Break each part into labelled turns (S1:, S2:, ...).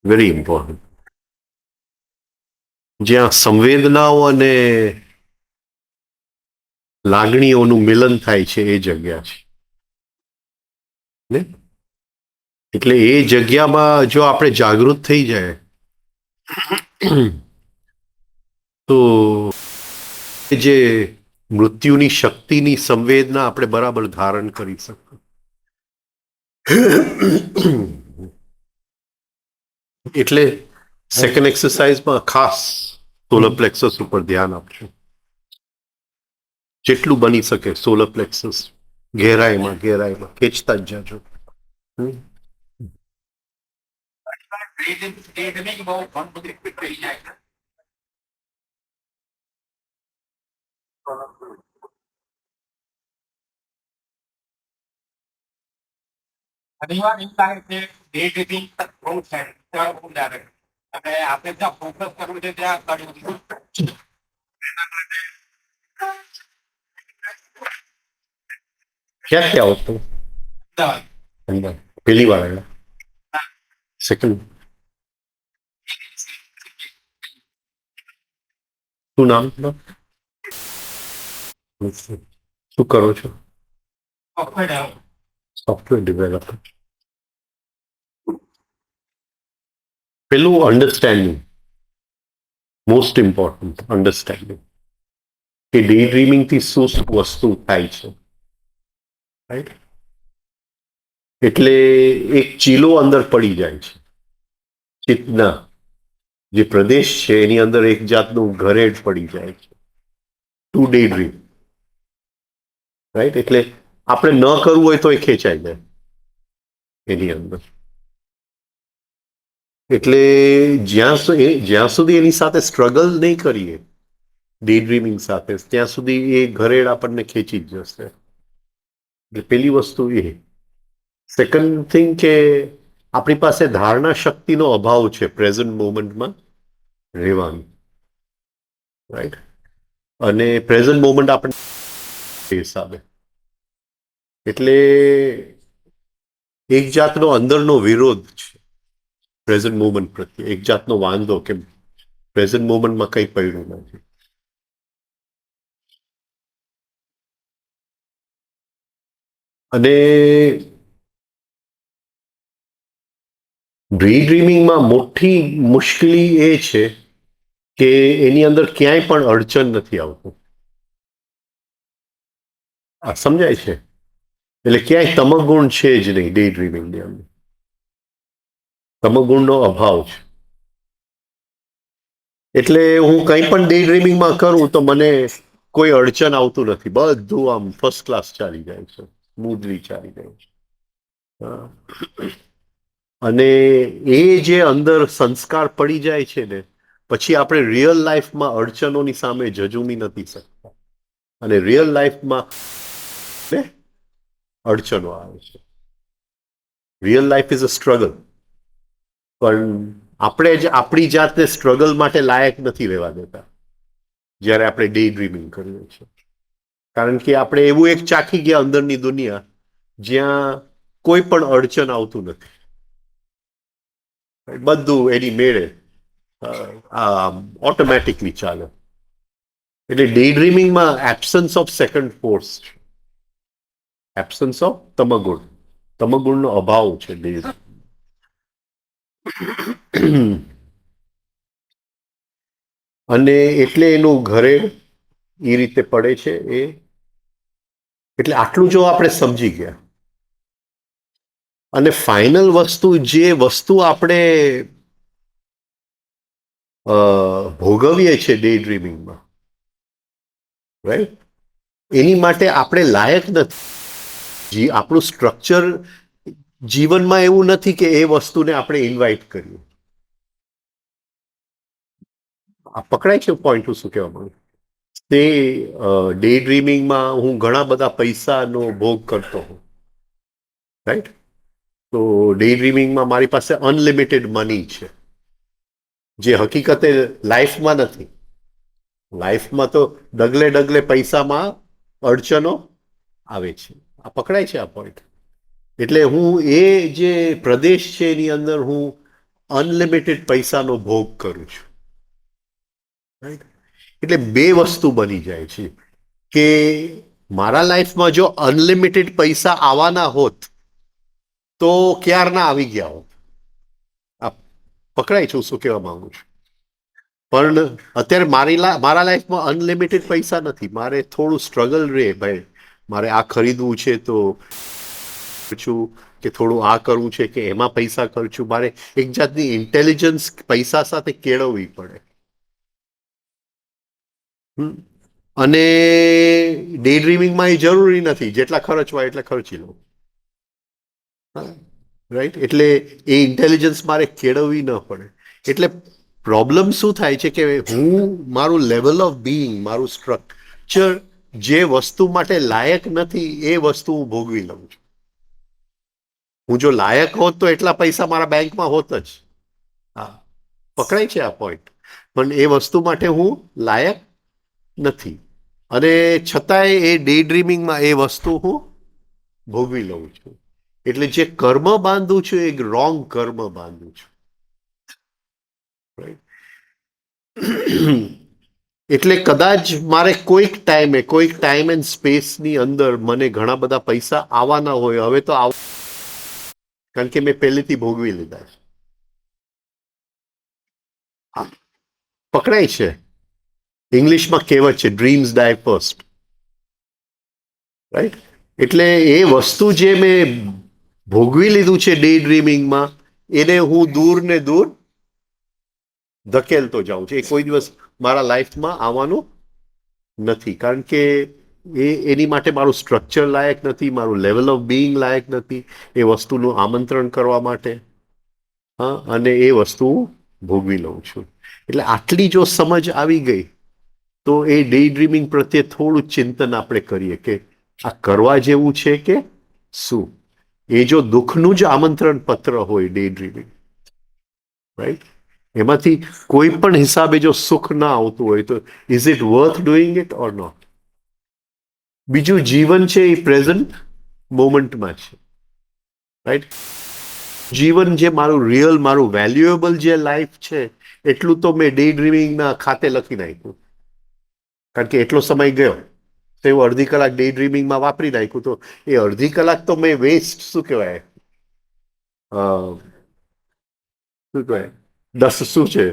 S1: Very important. જ્યાં સંવેદનાઓ અને લાગણીઓનું મિલન થાય છે એ જગ્યા છે ને. એટલે એ જગ્યામાં જો આપણે જાગૃત થઈ જાય તો જે મૃત્યુની શક્તિની સંવેદના આપણે બરાબર ધારણ કરી શકીએ. એટલે સેકન્ડ એક્સરસાઇઝમાં ખાસ સોલર પ્લેક્સસ ઉપર ધ્યાન આપજો. જેટલું બની શકે સોલર પ્લેક્સસ ગહેરાઈમાં ખેંચતા જ જાજો.
S2: ઘણીવાર એવું લાગે છે ડે ડ્રીમિંગ બહુ છે બહુ લાગે અને આપણે જ્યાં ફોકસ કરવું છે ત્યાં કરવું.
S1: ક્યાં ક્યાં આવતું પહેલી વાર આવ્યા? સેકન્ડ શું નામ? શું કરો છો? Software developer. પેલું અન્ડરસ્ટેન્ડિંગ, મોસ્ટ ઇમ્પોર્ટન્ટ અન્ડરસ્ટેન્ડિંગ કે ડે ડ્રીમિંગ થી શું વસ્તુ થાય છે. રાઈટ? એટલે એક ચીલો અંદર પડી જાય છે. ચિત્તના જે પ્રદેશ છે એની અંદર એક જાતનું ઘરેડ પડી જાય છે ટુ ડે ડ્રીમ. રાઈટ? એટલે આપણે ન કરવું હોય તો એ ખેંચાઈ જાય એની અંદર. એટલે જ્યાં સુધી એની સાથે સ્ટ્રગલ નહીં કરીએ ડે ડ્રીમિંગ સાથે, ત્યાં સુધી એ ઘરેડ આપણને ખેંચી જ જશે. એટલે પેલી વસ્તુ એ. સેકન્ડ થિંગ કે આપણી પાસે ધારણા શક્તિનો અભાવ છે પ્રેઝન્ટ મોમેન્ટમાં રહેવાનું. રાઈટ? અને પ્રેઝન્ટ મોમેન્ટ આપણે હિસાબે એટલે એક જાતનો અંદરનો વિરોધ છે પ્રેઝન્ટ મોમેન્ટ પ્રત્યે, એક જાતનો વાંધો કે પ્રેઝન્ટ મોમેન્ટમાં કંઈ પડ્યું નથી. અને ડે ડ્રીમિંગમાં મોટી મુશ્કેલી એ છે કે એની અંદર ક્યાંય પણ અડચણ નથી આવતું. આ સમજાય છે? એટલે ક્યાંય તમગુણ છે જ નહીં ડે ડ્રીમિંગની અંદર. તમગુણનો અભાવ છે. એટલે હું કંઈ પણ ડે ડ્રીમિંગમાં કરું તો મને કોઈ અડચણ આવતું નથી. બધું આમ ફર્સ્ટ ક્લાસ ચાલી જાય છે, સ્મૂધલી ચાલી જાય છે. અને એ જે અંદર સંસ્કાર પડી જાય છે ને, પછી આપણે રિયલ લાઈફમાં અડચણોની સામે ઝઝૂમી નથી શકતા. અને રિયલ લાઈફમાં અડચણો આવે છે. Real life is a struggle. પણ આપણે જ આપણી જાતને સ્ટ્રગલ માટે લાયક નથી રહેવા દેતા જ્યારે આપણે ડે ડ્રીમિંગ કરીએ છીએ. કારણ કે આપણે એવું એક ચાખી ગયા અંદરની દુનિયા જ્યાં કોઈ પણ અડચણ આવતું નથી. બધું એની મેળે ઓટોમેટિકલી ચાલે. એટલે ડે ડ્રીમિંગમાં એબ્સન્સ ઓફ સેકન્ડ ફોર્સ છે, એબ્સન્સ ઓફ તમગુણ, તમગુણનો અભાવ છે ડે. અને એટલે એનું ઘરે એ રીતે પડે છે. એ એટલે આટલું જો આપણે સમજી ગયા. અને ફાઇનલ વસ્તુ, જે વસ્તુ આપણે ભોગવીએ છીએ ડે ડ્રીમિંગમાં, રાઈટ? એની માટે આપણે લાયક નથી. આપણું સ્ટ્રક્ચર જીવનમાં એવું નથી કે એ વસ્તુને આપણે ઇન્વાઇટ કરીએ. આ પકડાય છે પોઈન્ટ હું શું કહેવા માંગુ? તે ડે ડ્રીમિંગમાં હું ઘણા બધા પૈસાનો ભોગ કરતો હોઉં, રાઈટ? તો ડે ડ્રીમિંગમાં મારી પાસે અનલિમિટેડ મની છે, જે હકીકતે લાઈફમાં નથી. લાઈફમાં તો ડગલે ડગલે પૈસામાં અડચણો આવે છે. આ પકડાય છે આ પોઈન્ટ? એટલે હું એ જે પ્રદેશ છે એની અંદર હું અનલિમિટેડ પૈસાનો ભોગ કરું છું, રાઈટ? એટલે બે વસ્તુ બની જાય છે કે મારા લાઈફમાં જો અનલિમિટેડ પૈસા આવવાના હોત તો ક્યારના આવી ગયા હોત. આ પકડાય છે હું શું કહેવા માંગુ છું? પણ અત્યારે મારા લાઈફમાં અનલિમિટેડ પૈસા નથી. મારે થોડું સ્ટ્રગલ રહે, ભાઈ મારે આ ખરીદવું છે તો છું, કે થોડું આ કરવું છે કે એમાં પૈસા ખર્ચું. મારે એક જાતની ઇન્ટેલિજન્સ પૈસા સાથે કેળવવી પડે. અને ડે ડ્રીમિંગમાં એ જરૂરી નથી, જેટલા ખર્ચવા એટલે ખર્ચી લો, રાઈટ? એટલે એ ઇન્ટેલિજન્સ મારે કેળવવી ન પડે. એટલે પ્રોબ્લેમ શું થાય છે કે હું મારું લેવલ ઓફ બીઈંગ, મારું સ્ટ્રક્ચર જે વસ્તુ માટે લાયક નથી એ વસ્તુ હું ભોગવી લઉં છું. હું જો લાયક હોત તો એટલા પૈસા મારા બેંકમાં હોત જ. હા, પકડાય છે આ પોઈન્ટ? પણ એ વસ્તુ માટે હું લાયક નથી, અને છતાંય એ ડે ડ્રીમિંગમાં એ વસ્તુ હું ભોગવી લઉં છું. એટલે જે કર્મ બાંધું છું એ રોંગ કર્મ બાંધું છું, રાઈટ? એટલે કદાચ મારે કોઈક ટાઈમ એન્ડ સ્પેસની અંદર મને ઘણા બધા પૈસા આવવાના હોય, હવે તો કારણ કે મેં પહેલેથી ભોગવી લીધા છે. પકડાય છે? ઇંગ્લિશમાં કહેવત છે, ડ્રીમ્સ ડાય ફર્સ્ટ, રાઈટ? એટલે એ વસ્તુ જે મેં ભોગવી લીધું છે ડે ડ્રીમિંગમાં, એને હું દૂર ને દૂર ધકેલતો જાઉં છું. એ કોઈ દિવસ મારા લાઈફમાં આવવાનું નથી, કારણ કે એની માટે મારું સ્ટ્રક્ચર લાયક નથી, મારું લેવલ ઓફ બીઈંગ લાયક નથી એ વસ્તુનું આમંત્રણ કરવા માટે. હા, અને એ વસ્તુ ભોગવી લઉં છું. એટલે આટલી જો સમજ આવી ગઈ તો એ ડે ડ્રીમિંગ પ્રત્યે થોડું ચિંતન આપણે કરીએ કે આ કરવા જેવું છે કે શું. એ જો દુઃખનું જ આમંત્રણ પત્ર હોય ડે ડ્રીમિંગ, રાઈટ? એમાંથી કોઈ પણ હિસાબે જો સુખ ના આવતું હોય તો is it worth doing it or not? બીજું જીવન છે એ પ્રેઝન્ટ મોમેન્ટમાં છે, રાઈટ? જીવન જે મારું રિયલ, મારું વેલ્યુએબલ જે લાઈફ છે એટલું તો મેં ડે ડ્રીમિંગના ખાતે લખી નાખ્યું, કારણ કે એટલો સમય ગયો તો એવું અડધી કલાક ડે ડ્રીમિંગમાં વાપરી નાખ્યું, તો એ અડધી કલાક તો મેં વેસ્ટ, શું કહેવાય, શું કહેવાય, શું છે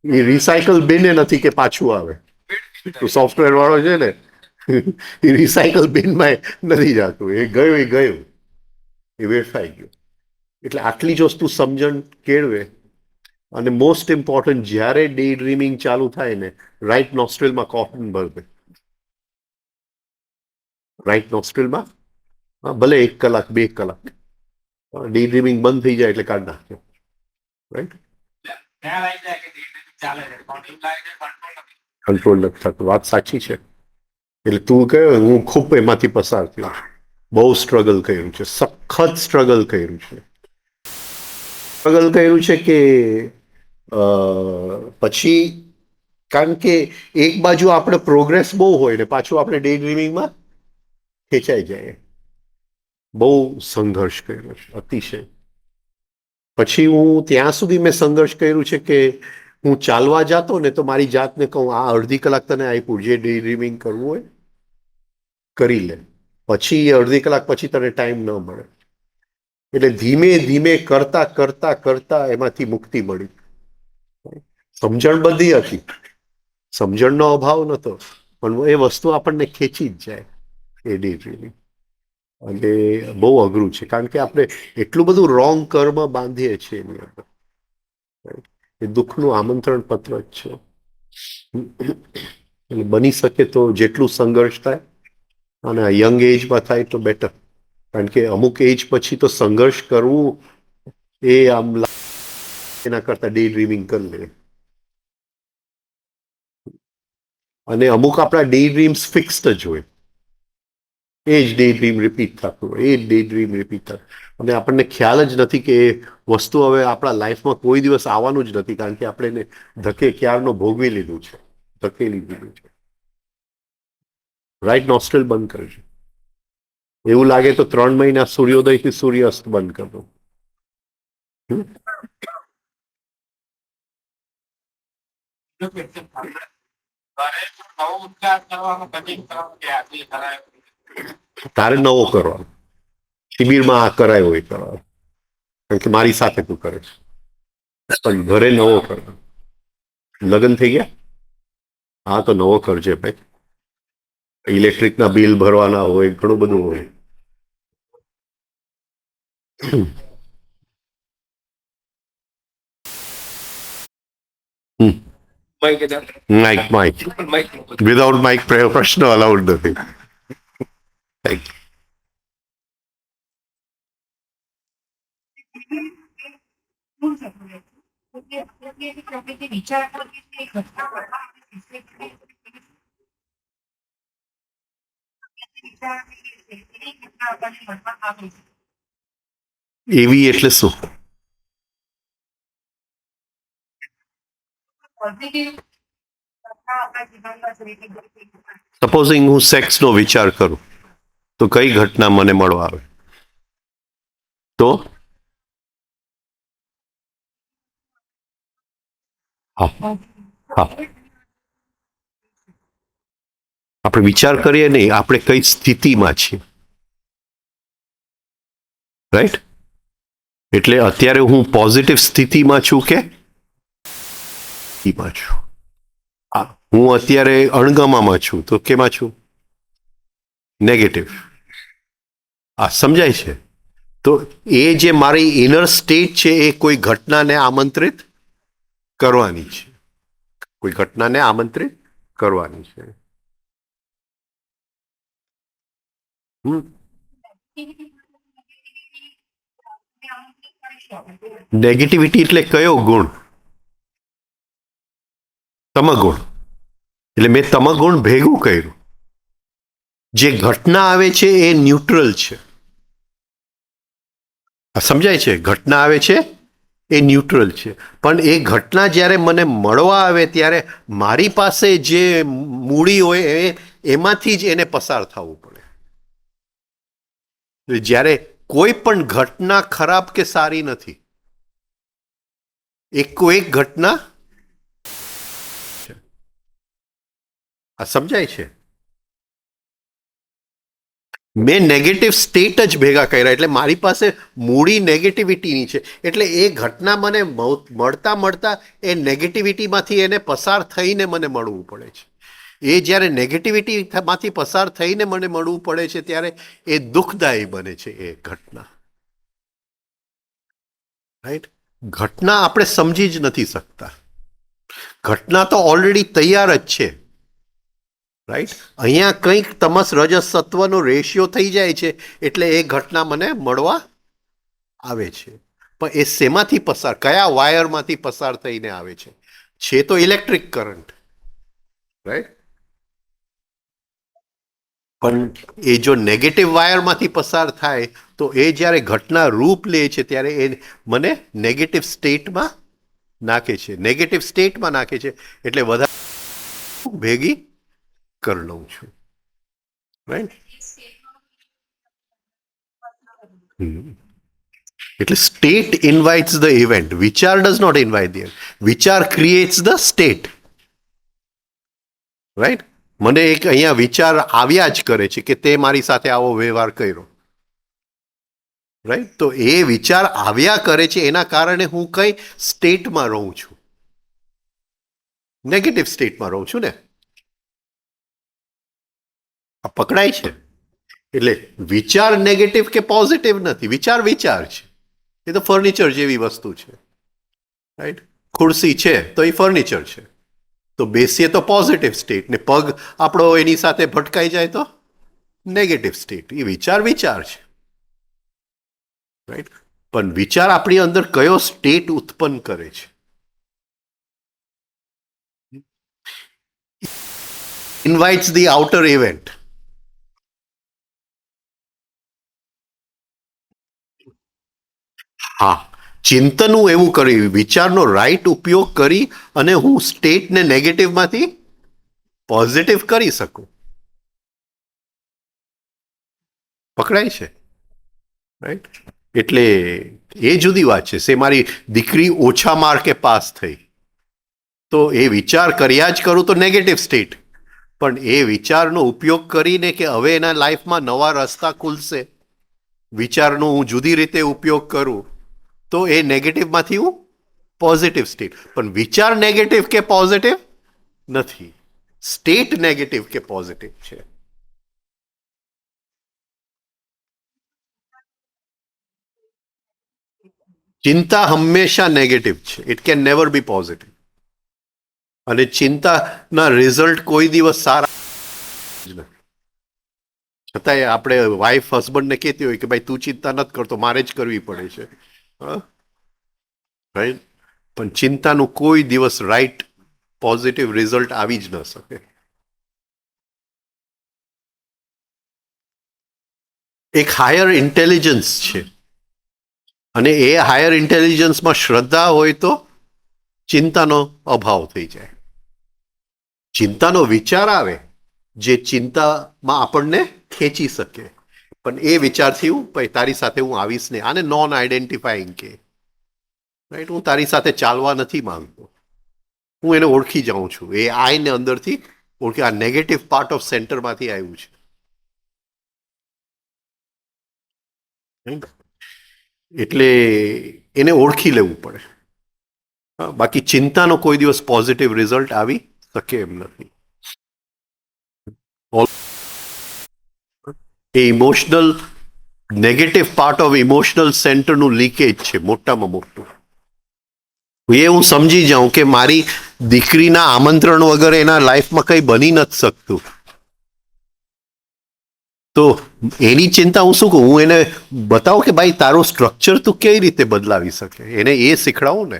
S1: એ રિસાયકલ બિને નથી કે પાછું આવે. તો સોફ્ટવેર વાળો છે ને એ રિસાયકલ બિનમાં નથી જતું, એ ગયું, એ વેડફાઈ ગયું. એટલે આટલી જ વસ્તુ સમજણ કેળવે. અને મોસ્ટ ઇમ્પોર્ટન્ટ, જ્યારે ડે ડ્રીમિંગ ચાલુ થાય ને, રાઈટ નોસ્ટ્રેલમાં કોફન ભરવે, રાઈટ નોસ્ટ્રેલમાં, ભલે 1 કલાક 2 કલાક, ડે ડ્રીમિંગ બંધ થઈ જાય એટલે કાઢી નાખ્યો, રાઈટ?
S2: ત્યાં લઈ જાય કે ધીરે ધીરે ચાલે છે, પણ એવું લાગે છે કંટ્રોલ નથી.
S1: કંટ્રોલ નથી થતું, વાત સાચી છે. એટલે તું કહ્યું, હું ખૂબ એમાંથી પસાર થયો, બહુ સ્ટ્રગલ કર્યું છે, સખત સ્ટ્રગલ કર્યું છે. સ્ટ્રગલ કર્યું છે કે પછી, કારણ કે એક બાજુ આપણે પ્રોગ્રેસ બહુ હોય ને પાછું આપણે ડે ડ્રીમિંગમાં ખેંચાઈ જાય. બહુ સંઘર્ષ કર્યો છે, અતિશય. પછી હું ત્યાં સુધી મેં સંઘર્ષ કર્યું છે કે હું ચાલવા જતો ને તો મારી જાતને કહું, આ અડધી કલાક તને આપ્યું, જે ડે ડ્રીમિંગ કરવું હોય કરી લે, પછી એ અડધી કલાક પછી તને ટાઈમ ન મળે. એટલે ધીમે ધીમે કરતા કરતા કરતા એમાંથી મુક્તિ મળી. સમજણ બધી હતી, સમજણનો અભાવ નહોતો, પણ એ વસ્તુ આપણને ખેંચી જ જાય એ ડે ડ્રીમિંગ. અને બહુ અઘરું છે, કારણ કે આપણે એટલું બધું રોંગ કર્મ બાંધીએ છીએ એની અંદર. એ દુઃખનું આમંત્રણ પત્ર જ છે. એટલે બની શકે તો જેટલું સંઘર્ષ થાય અને યંગ એજમાં થાય તો બેટર, કારણ કે અમુક એજ પછી તો સંઘર્ષ કરવું એ આમ એના કરતા ડે ડ્રીમિંગ કરી લે. અને અમુક આપણા ડે ડ્રીમ્સ ફિક્સ્ડ જ હોય, એ જ ડે ડ્રીમ રિપીટ થતું હોય, એ જ ડે ડ્રીમ રિપીટ થતું, અને આપણને ખ્યાલ જ નથી કે એ વસ્તુ હવે આપણા લાઈફમાં કોઈ દિવસ આવવાનું જ નથી, કારણ કે આપણે એને ધકે ક્યારનો ભોગવી લીધું છે, ધકેલી દીધું છે. રાઈટ નોસ્ટ્રેલ બંધ કરજો. એવું લાગે તો 3 મહિના સૂર્યોદયથી સૂર્યાસ્ત બંધ કરી દો.
S2: જો question થાય. ઘરે નવો ઉચ્ચાર કરવાનો કદી કે આજે કરાય.
S1: તારે નવો કરવાનો, શિબિરમાં આ કરાયો હોય કરવાનો, કારણ કે મારી સાથે તું કરે છે, પણ ઘરે નવો કરવાનો. લગ્ન થઈ ગયા? હા, તો નવો કરજે ભાઈ. ઇલેક્ટ્રિકના બિલ ભરવાના હોય, ઘણું બધું હોય. માઇક વિધાઉટ માઇક પ્રશ્ન અલાઉડ નથી. Thank you. એવી એટલે શું? સપોઝિંગ હું સેક્સનો વિચાર કરું તો કઈ ઘટના મને મળવા આવે? તો હા, હા, આપણે વિચાર કરીએ નહીં, આપણે કઈ સ્થિતિમાં છીએ, રાઈટ? એટલે અત્યારે હું પોઝિટિવ સ્થિતિમાં છું કે સ્થિતિમાં છું? હું અત્યારે અણગમામાં છું તો કેમાં છું? નેગેટિવ. આ સમજાય છે? તો એ જે મારી ઇનર સ્ટેટ છે એ કોઈ ઘટનાને આમંત્રિત કરવાની છે, કોઈ ઘટનાને આમંત્રિત કરવાની છે. નેગેટિવિટી એટલે કયો ગુણ? તમગુણ. એટલે મેં તમગુણ ભેગું કર્યું. જે ઘટના આવે છે એ ન્યુટ્રલ છે, સમજાય છે? ઘટના આવે છે એ ન્યુટ્રલ છે, પણ એ ઘટના જ્યારે મને મળવા આવે ત્યારે મારી પાસે જે મૂડી હોય એમાંથી જ એને પસાર થવું પડે. જ્યારે કોઈ પણ ઘટના ખરાબ કે સારી નથી, એક ઘટના. આ સમજાય છે? મેં નેગેટિવ સ્ટેટ જ ભેગા કર્યા, એટલે મારી પાસે મૂડી નેગેટિવિટીની છે, એટલે એ ઘટના મને મળતા મળતા એ નેગેટિવિટીમાંથી એને પસાર થઈને મને મળવું પડે છે. એ જ્યારે નેગેટિવિટીમાંથી પસાર થઈને મને મળવું પડે છે ત્યારે એ દુઃખદાયી બને છે એ ઘટના, રાઈટ? ઘટના આપણે સમજી જ નથી શકતા. ઘટના તો ઓલરેડી તૈયાર જ છે, રાઈટ? અહીંયા કંઈક તમસ રજસ સત્વનો રેશિયો થઈ જાય છે એટલે એ ઘટના મને મળવા આવે છે. પણ એ શેમાંથી પસાર, કયા વાયરમાંથી પસાર થઈને આવે છે? છે તો ઇલેક્ટ્રિક કરંટ, રાઈટ? પણ એ જો નેગેટિવ વાયરમાંથી પસાર થાય તો એ જ્યારે ઘટના રૂપ લે છે ત્યારે એ મને નેગેટિવ સ્ટેટમાં નાખે છે, નેગેટિવ સ્ટેટમાં નાખે છે, એટલે વધારે ભેગી કરી લઉં છું, રાઈટ? એટલે સ્ટેટ ઇન્વાઇટ્સ ધ ઇવેન્ટ, વિચાર does not invite the event, વિચાર ક્રિએટ્સ ધ સ્ટેટ, રાઈટ? મને એક અહીંયા વિચાર આવ્યા જ કરે છે કે તે મારી સાથે આવો વ્યવહાર કર્યો, રાઈટ? તો એ વિચાર આવ્યા કરે છે એના કારણે હું કઈ સ્ટેટમાં રહું છું? નેગેટિવ સ્ટેટમાં રહું છું ને. આ પકડાય છે? એટલે વિચાર નેગેટિવ કે પોઝિટિવ નથી, વિચાર વિચાર છે. એ તો ફર્નિચર જેવી વસ્તુ છે, રાઈટ? ખુરશી છે તો એ ફર્નિચર છે, તો બેસીએ તો પોઝિટિવ સ્ટેટ, ને પગ આપણો એની સાથે ભટકાઈ જાય તો નેગેટિવ સ્ટેટ. એ વિચાર છે, રાઈટ? પણ વિચાર આપણી અંદર કયો સ્ટેટ ઉત્પન્ન કરે છે? Invites the outer event. હા, ચિંતન હું એવું કરી, વિચારનો રાઈટ ઉપયોગ કરી અને હું સ્ટેટને નેગેટિવમાંથી પોઝિટિવ કરી શકું. પકડાય છે, રાઈટ? એટલે એ જુદી વાત છે. સે મારી દીકરી ઓછા માર્કે પાસ થઈ, તો એ વિચાર કર્યા જ કરું તો નેગેટિવ સ્ટેટ. પણ એ વિચારનો ઉપયોગ કરીને કે હવે એના લાઈફમાં નવા રસ્તા ખુલશે, વિચારનો હું જુદી રીતે ઉપયોગ કરું તો એ નેગેટિવમાંથી હું પોઝિટિવ સ્ટેટ. પણ વિચાર નેગેટિવ કે પોઝિટિવ નથી, સ્ટેટ નેગેટિવ કે પોઝિટિવ છે. ચિંતા હંમેશા નેગેટિવ છે. It can never B positive. અને ચિંતાના રિઝલ્ટ કોઈ દિવસ સારા જ નથી. છતાંય આપણે વાઈફ હસબન્ડને કહેતી હોય કે ભાઈ તું ચિંતા નથી કરતો, મારે જ કરવી પડે છે, રાઈટ? પણ ચિંતાનું કોઈ દિવસ રાઈટ પોઝિટિવ રિઝલ્ટ આવી જ ન શકે. એક હાયર ઇન્ટેલિજન્સ છે, અને એ હાયર ઇન્ટેલિજન્સમાં શ્રદ્ધા હોય તો ચિંતાનો અભાવ થઈ જાય. ચિંતાનો વિચાર આવે જે ચિંતામાં આપણને ખેંચી શકે, પણ એ વિચારથી હું ભાઈ તારી સાથે હું આવીશ ને, આને નોન આઈડેન્ટિફાઈંગ કે, રાઈટ? હું તારી સાથે ચાલવા નથી માંગતો, હું એને ઓળખી જાઉં છું. એ આઈને અંદરથી ઓળખી, આ નેગેટિવ પાર્ટ ઓફ સેન્ટરમાંથી આવ્યું છે. એટલે એને ઓળખી લેવું પડે. બાકી ચિંતાનો કોઈ દિવસ પોઝિટિવ રિઝલ્ટ આવી શકે એમ નથી. એ emotional negative part of emotional સેન્ટરનું લીકેજ છે મોટામાં મોટું. એ હું સમજી જાઉં કે મારી દીકરીના આમંત્રણ વગર એના લાઈફમાં કંઈ બની નથી શકતું, તો એની ચિંતા હું શું કહું? હું એને બતાવું કે ભાઈ તારું સ્ટ્રક્ચર તું કઈ રીતે બદલાવી શકે, એને એ શીખડાવું ને.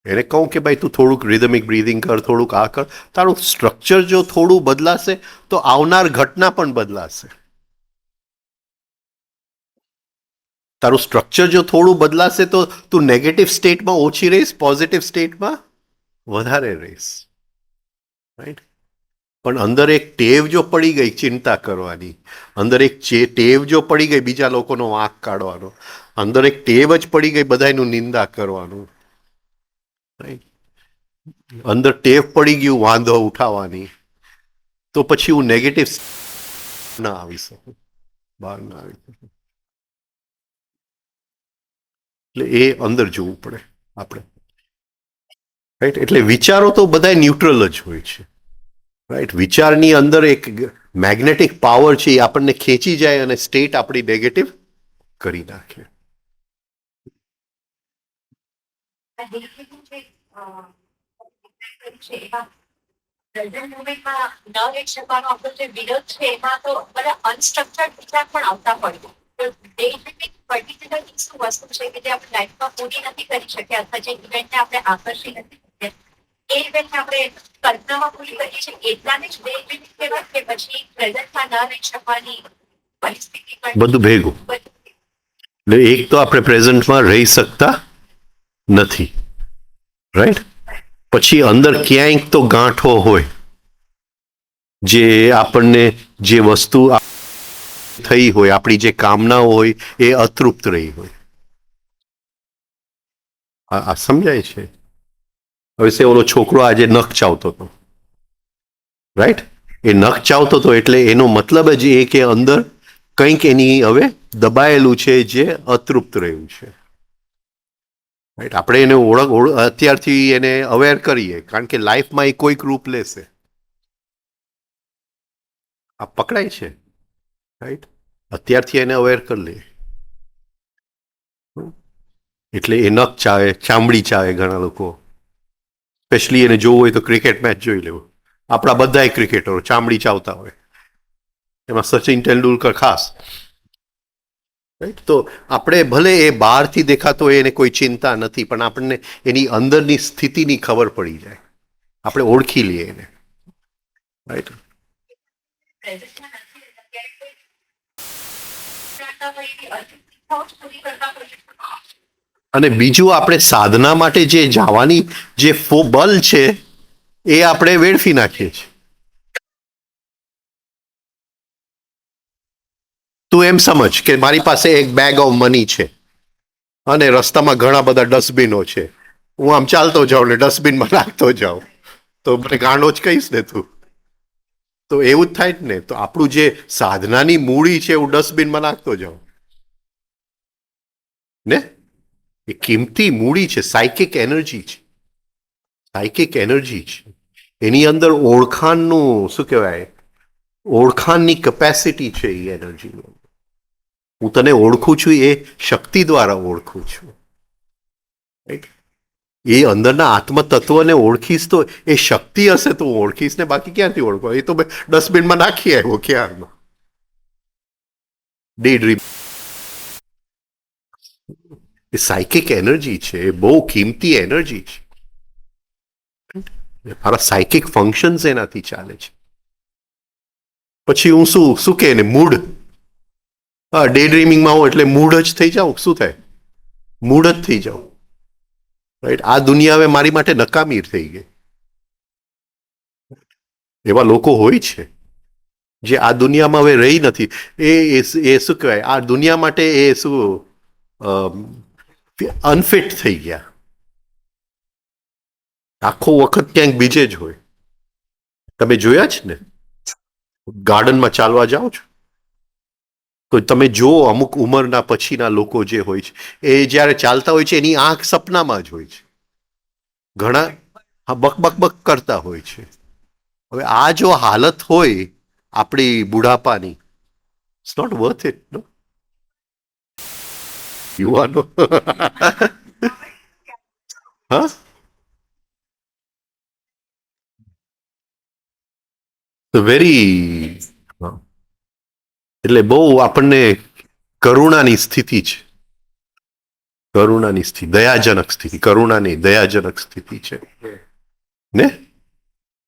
S1: એને કહું કે ભાઈ તું થોડુંક રિધમિક બ્રીધિંગ કર, થોડુંક આ કર. તારું સ્ટ્રક્ચર જો થોડું બદલાશે તો આવનાર ઘટના પણ બદલાશે. તારું સ્ટ્રક્ચર જો થોડું બદલાશે તો તું નેગેટિવ સ્ટેટમાં ઓછી રહીશ, પોઝિટિવ સ્ટેટમાં વધારે રહીશ, રાઈટ? પણ અંદર એક ટેવ જો પડી ગઈ ચિંતા કરવાની, અંદર એક ટેવ જો પડી ગઈ બીજા લોકોનો વાંક કાઢવાનો, અંદર એક ટેવ જ પડી ગઈ બધાનું નિંદા કરવાનું, અંદર ટેવ પડી ગયું વાંધો ઉઠાવવાની, તો પછી હું નેગેટિવ ના આવી શકું, બહાર ના આવી શકું. એટલે એ અંદર જોવું પડે આપણે, રાઈટ? એટલે વિચારો તો બધા ન્યુટ્રલ જ હોય છે, રાઈટ? વિચારની અંદર એક મેગ્નેટિક પાવર છે, એ આપણને ખેંચી જાય અને સ્ટેટ આપણી નેગેટિવ કરી નાખે.
S3: પ્રેઝન્ટ મોમેન્ટમાં ન રહી શકવાનો આપણો જે વિરોધ છે એમાં તો બધા અનસ્ટ્રક્ચર્ડ વિચાર પણ આવતા હોય. તો ડે ડ્રીમિંગ પર્ટિક્યુલર શું વસ્તુ છે કે જે આપણે લાઈફમાં પૂરી નથી કરી શક્યા અથવા જે ઇવેન્ટને આપણે આકર્ષી નથી શક્યા, એ ઇવેન્ટને આપણે કલ્પનામાં પૂરી કરીએ છીએ, એટલાને જ ડે ડ્રીમિંગ કહેવાય કે પછી પ્રેઝન્ટમાં ન રહી શકવાની પરિસ્થિતિ પણ
S1: બધું ભેગું. એટલે એક તો આપણે પ્રેઝન્ટમાં રહી શકતા નથી, રાઈટ? પછી અંદર ક્યાંક તો ગાંઠો હોય, જે આપણને જે વસ્તુ થઈ હોય, આપણી જે કામનાઓ હોય એ અતૃપ્ત રહી હોય. આ સમજાય છે? હવે સે ઓલો છોકરો આજે નખ ચાવતો હતો, રાઈટ? એ નખ ચાવતો હતો એટલે એનો મતલબ જ એ કે અંદર કંઈક એની હવે દબાયેલું છે જે અતૃપ્ત રહ્યું છે, રાઈટ? આપણે એને અત્યારથી એને અવેર કરીએ, કારણ કે લાઈફમાં એ કોઈક રૂપ લેશે. આ પકડાય છે, રાઈટ? અત્યારથી એને અવેર કરી લે. એટલે એ નખ ચાવે, ચામડી ચાવે ઘણા લોકો, સ્પેશલી એને જોવું હોય તો ક્રિકેટ મેચ જોઈ લેવું. આપણા બધાય ક્રિકેટરો ચામડી ચાવતા હોય, એમાં સચિન તેંડુલકર ખાસ. રાઈટ, તો આપણે ભલે એ બહારથી દેખાતો હોય એને કોઈ ચિંતા નથી, પણ આપણને એની અંદરની સ્થિતિની ખબર પડી જાય, આપણે ઓળખી લઈએ એને. રાઈટ.
S3: પ્રેઝન્ટમાં નથી રહેતા ત્યારે કોઈ જાણતા હોય એવી અધિકતાઓ જ પૂરી કરતા હોય.
S1: અને બીજું, આપણે સાધના માટે જે જવાની જે બલ છે એ આપણે વેડફી નાખીએ છીએ. તું એમ સમજ કે મારી પાસે એક બેગ ઓફ મની છે અને રસ્તામાં ઘણા બધા ડસ્ટબિનો છે, હું આમ ચાલતો જાઉં ને ડસ્ટબિનમાં નાખતો જાઉં, તો મને ગાંડો જ કહીશ ને તું? તો એવું જ થાય જ ને. તો આપણું જે સાધનાની મૂડી છે હું ડસ્ટબિનમાં નાખતો જાઉં ને, એ કિંમતી મૂડી છે, સાયકિક એનર્જી છે. સાયકિક એનર્જી છે, એની અંદર ઓળખાણનું શું કહેવાય, ઓળખાણની કેપેસિટી છે એ એનર્જીની. હું તને ઓળખું છું એ શક્તિ દ્વારા ઓળખું છું. રાઈટ, એ અંદરના આત્મતત્વને ઓળખીશ તો એ શક્તિ હશે તો હું ઓળખીશ ને, બાકી ક્યાંથી ઓળખો? એ તો ડસ્ટબિનમાં નાખી આવ્યો ક્યારનો. ડે ડ્રીમ એ સાયકિક એનર્જી છે, એ બહુ કિંમતી એનર્જી છે. મારા સાયકિક ફંક્શન્સ એનાથી ચાલે છે. પછી હું શું કે ને, મૂડ. હા, ડે ડ્રીમિંગમાં હું એટલે મૂડ જ થઈ જાઉં. શું થાય? મૂડ જ થઈ જાઉં. રાઈટ, આ દુનિયા હવે મારી માટે નકામી થઈ ગઈ. એવા લોકો હોય છે જે આ દુનિયામાં હવે રહી નથી. એ શું કહેવાય, આ દુનિયા માટે એ શું અનફિટ થઈ ગયા. આખો વખત ક્યાંક બીજે જ હોય. તમે જોયા જ ને, ગાર્ડનમાં ચાલવા જાઓ છો તો તમે જુઓ અમુક ઉંમરના પછીના લોકો જે હોય છે એ જ્યારે ચાલતા હોય છે એની આંખ સપનામાં જ હોય છે. ઘણા હા બક કરતા હોય છે. હવે આ જો હાલત હોય આપણી બુઢાપાની, ઇટ્સ નોટ વર્થ ઇટ. નો યુવાનો હા, વેરી, એટલે બહુ આપણને કરુણાની સ્થિતિ છે. કરુણાની સ્થિતિ, દયાજનક સ્થિતિ, કરુણાની દયાજનક સ્થિતિ છે ને,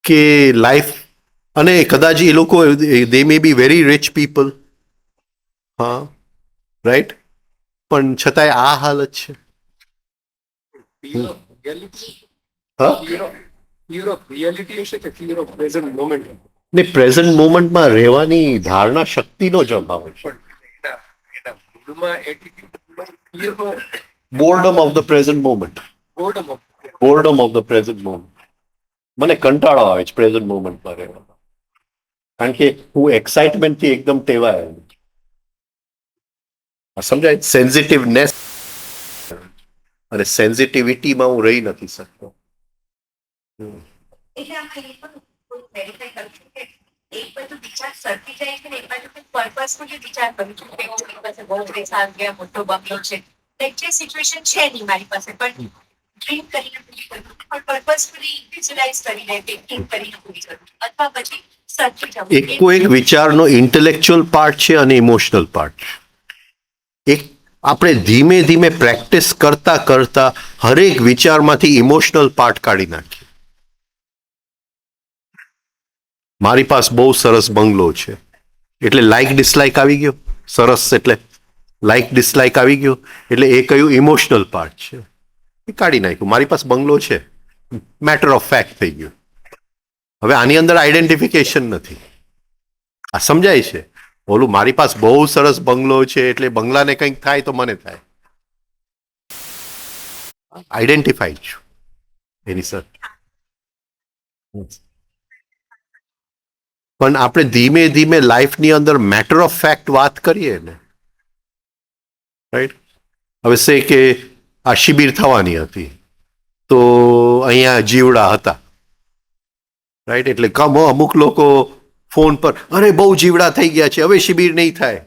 S1: કે લાઈફ. અને કદાચ એ લોકો દે મે બી વેરી રિચ પીપલ, હા રાઈટ, પણ છતાંય આ હાલત છે. હા,
S2: રિયાલિટી હશે કે ફિયર ઓફ પ્રેઝન્ટ મોમેન્ટ?
S1: ને પ્રેઝન્ટ મોમેન્ટમાં રહેવાની ધારણા શક્તિનો જ અભાવ છે. Boredom of the present moment. Boredom of the present moment. મને કંટાળો આવે છે પ્રેઝન્ટ મોમેન્ટમાં રહેવાનો, કારણ કે હું એક્સાઇટમેન્ટથી એકદમ ટેવાય. સમજાય? સેન્સિટિવનેસ અને સેન્સિટિવિટીમાં હું રહી નથી શકતો.
S3: એટલે આપણે એ પણ વેરીફાઈ કરું છું કે એક બાજુ વિચાર સરકી જાય છે ને એક બાજુ પર્પસફુલી વિચાર કરું છું કે મારી પાસે બહુ પૈસા આવી ગયા, મોટો બંગલો છે, જે સિચ્યુએશન છે નહીં મારી પાસે, પણ ડ્રીમ કરીને પૂરી કરું, પણ પર્પસફુલી વિઝ્યુલાઇઝ કરીને થિંકિંગ કરીને પૂરી કરું, અથવા પછી સરકી જાઉં.
S1: એકો એક વિચારનો ઇન્ટેલેક્ચ્યુઅલ પાર્ટ છે અને ઇમોશનલ પાર્ટ છે. એક આપણે ધીમે ધીમે પ્રેક્ટિસ કરતા કરતા હરેક વિચારમાંથી ઇમોશનલ પાર્ટ કાઢી નાખીએ. મારી પાસે બહુ સરસ બંગલો છે એટલે લાઈક ડિસલાઈક આવી ગયો. સરસ એટલે લાઈક ડિસલાઈક આવી ગયો એટલે એ કયું ઇમોશનલ પાર્ટ છે એ કાઢી નાખ્યું. મારી પાસે બંગલો છે, મેટર ઓફ ફેક્ટ થઈ ગયું. હવે આની અંદર આઈડેન્ટિફિકેશન નથી. આ સમજાય છે? બોલું મારી પાસે બહુ સરસ બંગલો છે એટલે બંગલાને કંઈક થાય તો મને થાય. આઈડેન્ટિફાઈડ છું એની સર. પણ આપણે ધીમે ધીમે લાઈફની અંદર મેટર ઓફ ફેક્ટ વાત કરીએ ને, રાઈટ. હવે સે કે આ શિબિર થવાની હતી તો અહીંયા જીવડા હતા, રાઈટ. એટલે અમુક લોકો ફોન પર અરે બહુ જીવડા થઈ ગયા છે હવે શિબિર નહીં થાય.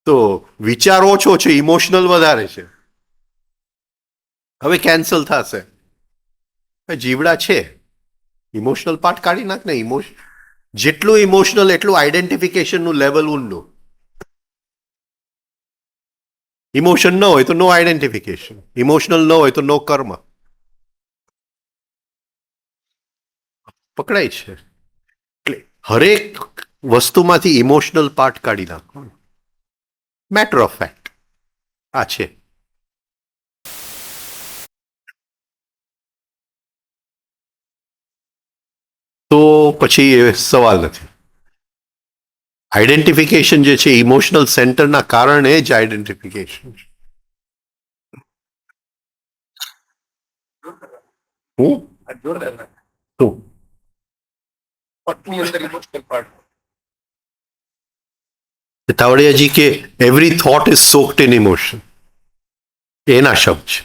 S1: તો વિચાર ઓછો છે, ઇમોશનલ વધારે છે, હવે કેન્સલ થશે. જીવડા છે, ઇમોશનલ પાર્ટ કાઢી નાખ ને. જેટલું ઇમોશનલ એટલું આઈડેન્ટિફિકેશનનું લેવલ ઊંડું. ઇમોશન ન હોય તો નો આઈડેન્ટિફિકેશન, ઇમોશનલ ન હોય તો નો કર્મ. પકડાય છે. એટલે હરેક વસ્તુમાંથી ઇમોશનલ પાર્ટ કાઢી નાખવાનું. મેટર ઓફ ફેક્ટ આ છે. તો પછી એ સવાલ નથી. આઈડેન્ટિફિકેશન જે છે ઇમોશનલ સેન્ટરના કારણે જ આઈડેન્ટિફિકેશન. હું
S2: જોરદાર
S1: શું
S2: પટની અંદર ઇમોશનલ પાર્ટ
S1: તાવડિયાજી કે every thought is સોક્ડ in emotion, એના શબ્દ છે.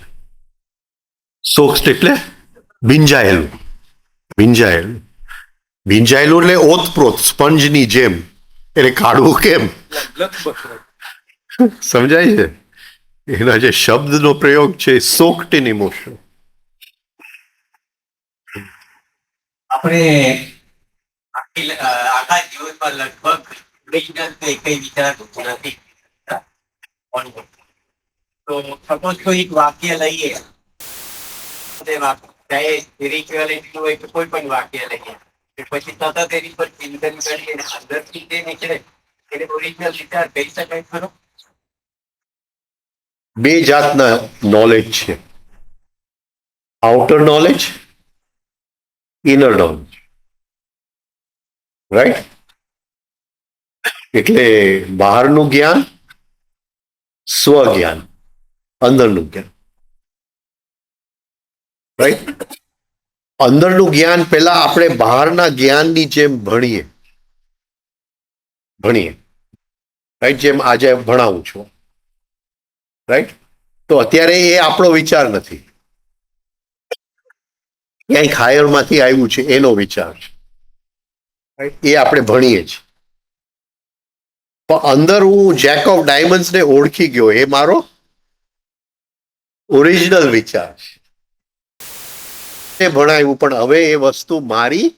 S1: સોક્ડ એટલે ભીંજાયેલું. ભીંજાયેલું ભીંજાયેલું એટલે ઓતપ્રોત સ્પંજની જેમ. એટલે કાઢવું કેમ
S2: લગભગ
S1: સમજાય છે? એના જે શબ્દનો પ્રયોગ છે સોક્ડ ઇન ઇમોશન.
S2: આપણે આખા જીવનમાં લગભગ ઓરિજિનલ તો એકઈ વિચારતું નથી. તો સપોઝ કોઈ એક વાક્ય લઈએ, ચાહે સ્પિરિચ્યુઆલિટી હોય કે કોઈ પણ વાક્ય લઈએ, પછી સતત એની પર ચિંતન કરીએ અંદરથી જે નીકળે એને ઓરિજિનલ વિચાર કહી શકાય ખરો?
S1: બે જાતના નોલેજ છે, outer knowledge, inner knowledge. Right? એટલે બહારનું જ્ઞાન, સ્વજ્ઞાન, અંદરનું જ્ઞાન. રાઈટ? અંદરનું જ્ઞાન પહેલા આપણે બહારના જ્ઞાનની જેમ ભણીએ. રાઈટ? જેમ આજે ભણાવું છું. રાઈટ? તો અત્યારે એ આપણો વિચાર નથી, ક્યાંય ખાયરમાંથી આવ્યું છે એનો વિચાર છે. એ આપણે ભણીએ છીએ. પણ અંદર હું જેક ઓફ ડાયમંડ્સને ઓળખી ગયો, એ મારો ઓરિજિનલ વિચાર છે. ભણાવ્યું પણ હવે એ વસ્તુ મારી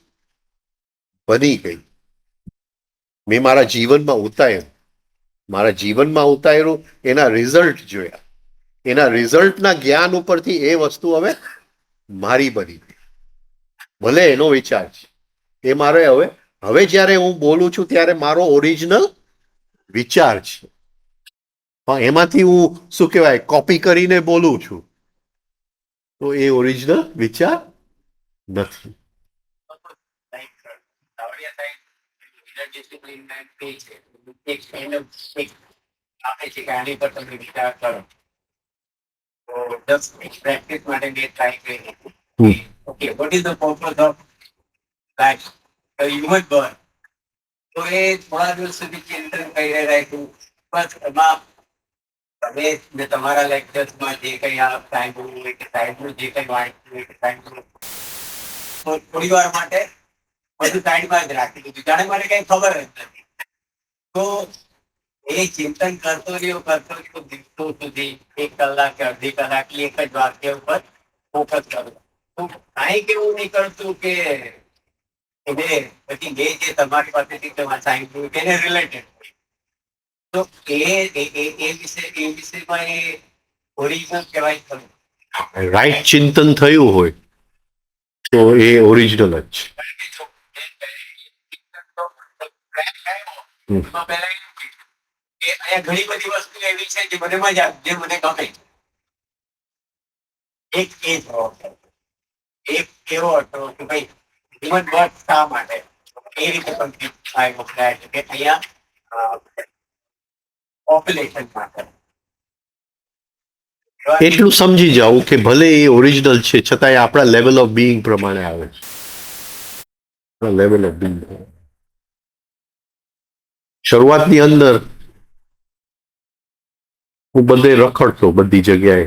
S1: બની ગઈ. મેં મારા જીવનમાં ઉતાર્યું, એના રિઝલ્ટ જોયા, એના રિઝલ્ટના જ્ઞાન ઉપરથી એ વસ્તુ હવે મારી બની ગઈ. ભલે એનો વિચાર છે એ મારે હવે જ્યારે હું બોલું છું ત્યારે મારો ઓરિજિનલ વિચાર છે, પણ એમાંથી હું શું કહેવાય કોપી કરીને બોલું છું, તો એ ઓરિજિનલ વિચાર નથી.
S2: પ્રેક્ટિસ માટે મેં ટ્રાય કરી. Okay, what is the purpose of life, human birth? તો એ થોડા દિવસ સુધી ચિંતન કરી રાખ્યું. બસ એમાં તમે તમારા લેક્ચર્સમાં જે કંઈ આ સાંભળ્યું હોય કે સાહેબનું જે કંઈ વાંચ્યું હોય કે સાંભળ્યું, તો થોડી વાર માટે બધું સાઈડમાં જ રાખી દીધું, જાણે મને કંઈ ખબર જ નથી. તો એ ચિંતન કરતો રહ્યો દિવસો સુધી, 1 કલાક કે અડધી કલાક એક જ વાક્ય ઉપર ફોકસ કરું. તો કાંઈ કેવું નહીં કરતું કે એને પછી જે તમારી પાસેથી તમે સાંભળ્યું તેને રિલેટેડ. તો એ વિષયમાં એ ઓરિજિનલ કહેવાય ખરું?
S1: રાઈટ ચિંતન થયું હોય તો એ ઓરિજિનલ જ છે.
S2: એમાં પહેલા એવું કીધું કે અહીંયા ઘણી બધી વસ્તુ એવી છે જે મને મજા આવે, જે મને ગમે. એક એ જવાબ હતો. એક એવો હતો કે ભાઈ જીવન બર્થ શા માટે, એ રીતે પણ મોકલાય છે કે અહીંયા પોપ્યુલેશન માટે.
S1: એટલું સમજી જાઉં કે ભલે એ ઓરિજિનલ છે છતાં આપણા લેવલ ઓફ બીઈંગ પ્રમાણે આવે છે. લેવલ ઓફ બીઈંગ શરૂઆતની અંદર હું બધે રખડતો, બધી જગ્યાએ,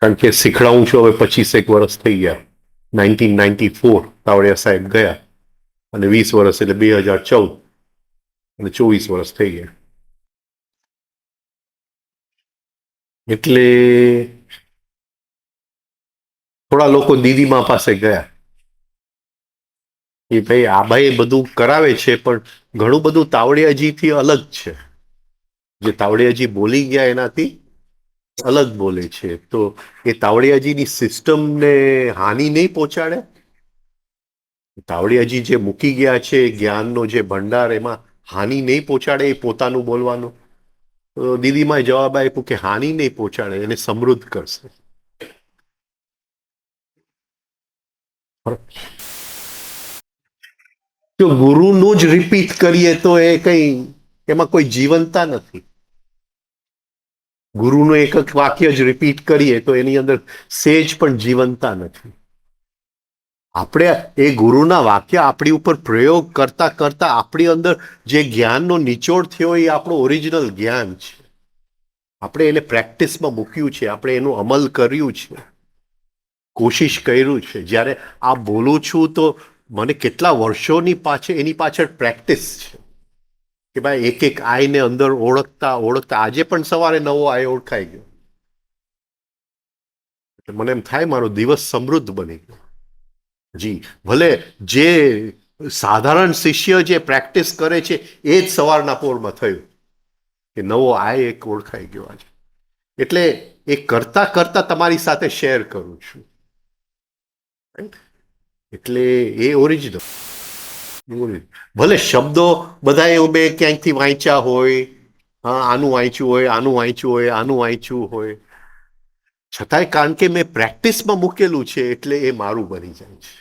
S1: કારણ કે શીખડાવું છું હવે 25 વર્ષ થઈ ગયા. 1994 તાવડિયા સાહેબ ગયા અને 20 વર્ષ એટલે 2014 અને 24 વર્ષ થઈ ગયા. એટલે થોડા લોકો દીદીમા પાસે ગયા એ ભાઈ આ ભાઈ બધું કરાવે છે પણ ઘણું બધું તાવડિયાજીથી અલગ છે. જે તાવડિયાજી બોલી ગયા એનાથી અલગ બોલે છે. તો એ તાવડિયાજીની સિસ્ટમને હાનિ નહીં પહોંચાડે. તાવડિયાજી જે મૂકી ગયા છે જ્ઞાનનો જે ભંડાર એમાં હાનિ નહીં પહોંચાડે એ પોતાનું બોલવાનું. તો દીદીમાં જવાબ આપ્યો કે હાનિ નહીં પહોંચાડે, એને સમૃદ્ધ કરશે. જો ગુરુનું જ રિપીટ કરીએ તો એ કઈ એમાં કોઈ જીવનતા નથી. ગુરુનું એક એક વાક્ય જ રિપીટ કરીએ તો એની અંદર સેજ પણ જીવનતા નથી. આપણે એ ગુરુના વાક્ય આપણી ઉપર પ્રયોગ કરતા કરતા આપણી અંદર જે જ્ઞાનનો નિચોડ થયો એ આપણું ઓરિજિનલ જ્ઞાન છે. આપણે એને પ્રેક્ટિસમાં મૂક્યું છે, આપણે એનું અમલ કર્યું છે, કોશિશ કર્યું છે. જ્યારે આ બોલું છું તો મને કેટલા વર્ષોની પાછળ એની પાછળ પ્રેક્ટિસ છે કે ભાઈ એક એક આઈને અંદર ઓળખતા ઓળખતા આજે પણ સવારે નવો આય ઓળખાઈ ગયો. એટલે મને એમ થાય મારો દિવસ સમૃદ્ધ બની ગયો. જી ભલે જે સાધારણ શિષ્ય જે પ્રેક્ટિસ કરે છે એ જ સવારના પોરમાં થયું કે નવો આય એક ઓળખાઈ ગયો આજે. એટલે એ કરતા કરતા તમારી સાથે શેર કરું છું. એટલે એ ઓરિજિનલ. ભલે શબ્દો બધા મેં ક્યાંકથી વાંચ્યા હોય, હા આનું વાંચ્યું હોય, આનું વાંચ્યું હોય, આનું વાંચ્યું હોય, છતાંય કારણ કે મેં પ્રેક્ટિસમાં મૂકેલું છે એટલે એ મારું બની જાય છે.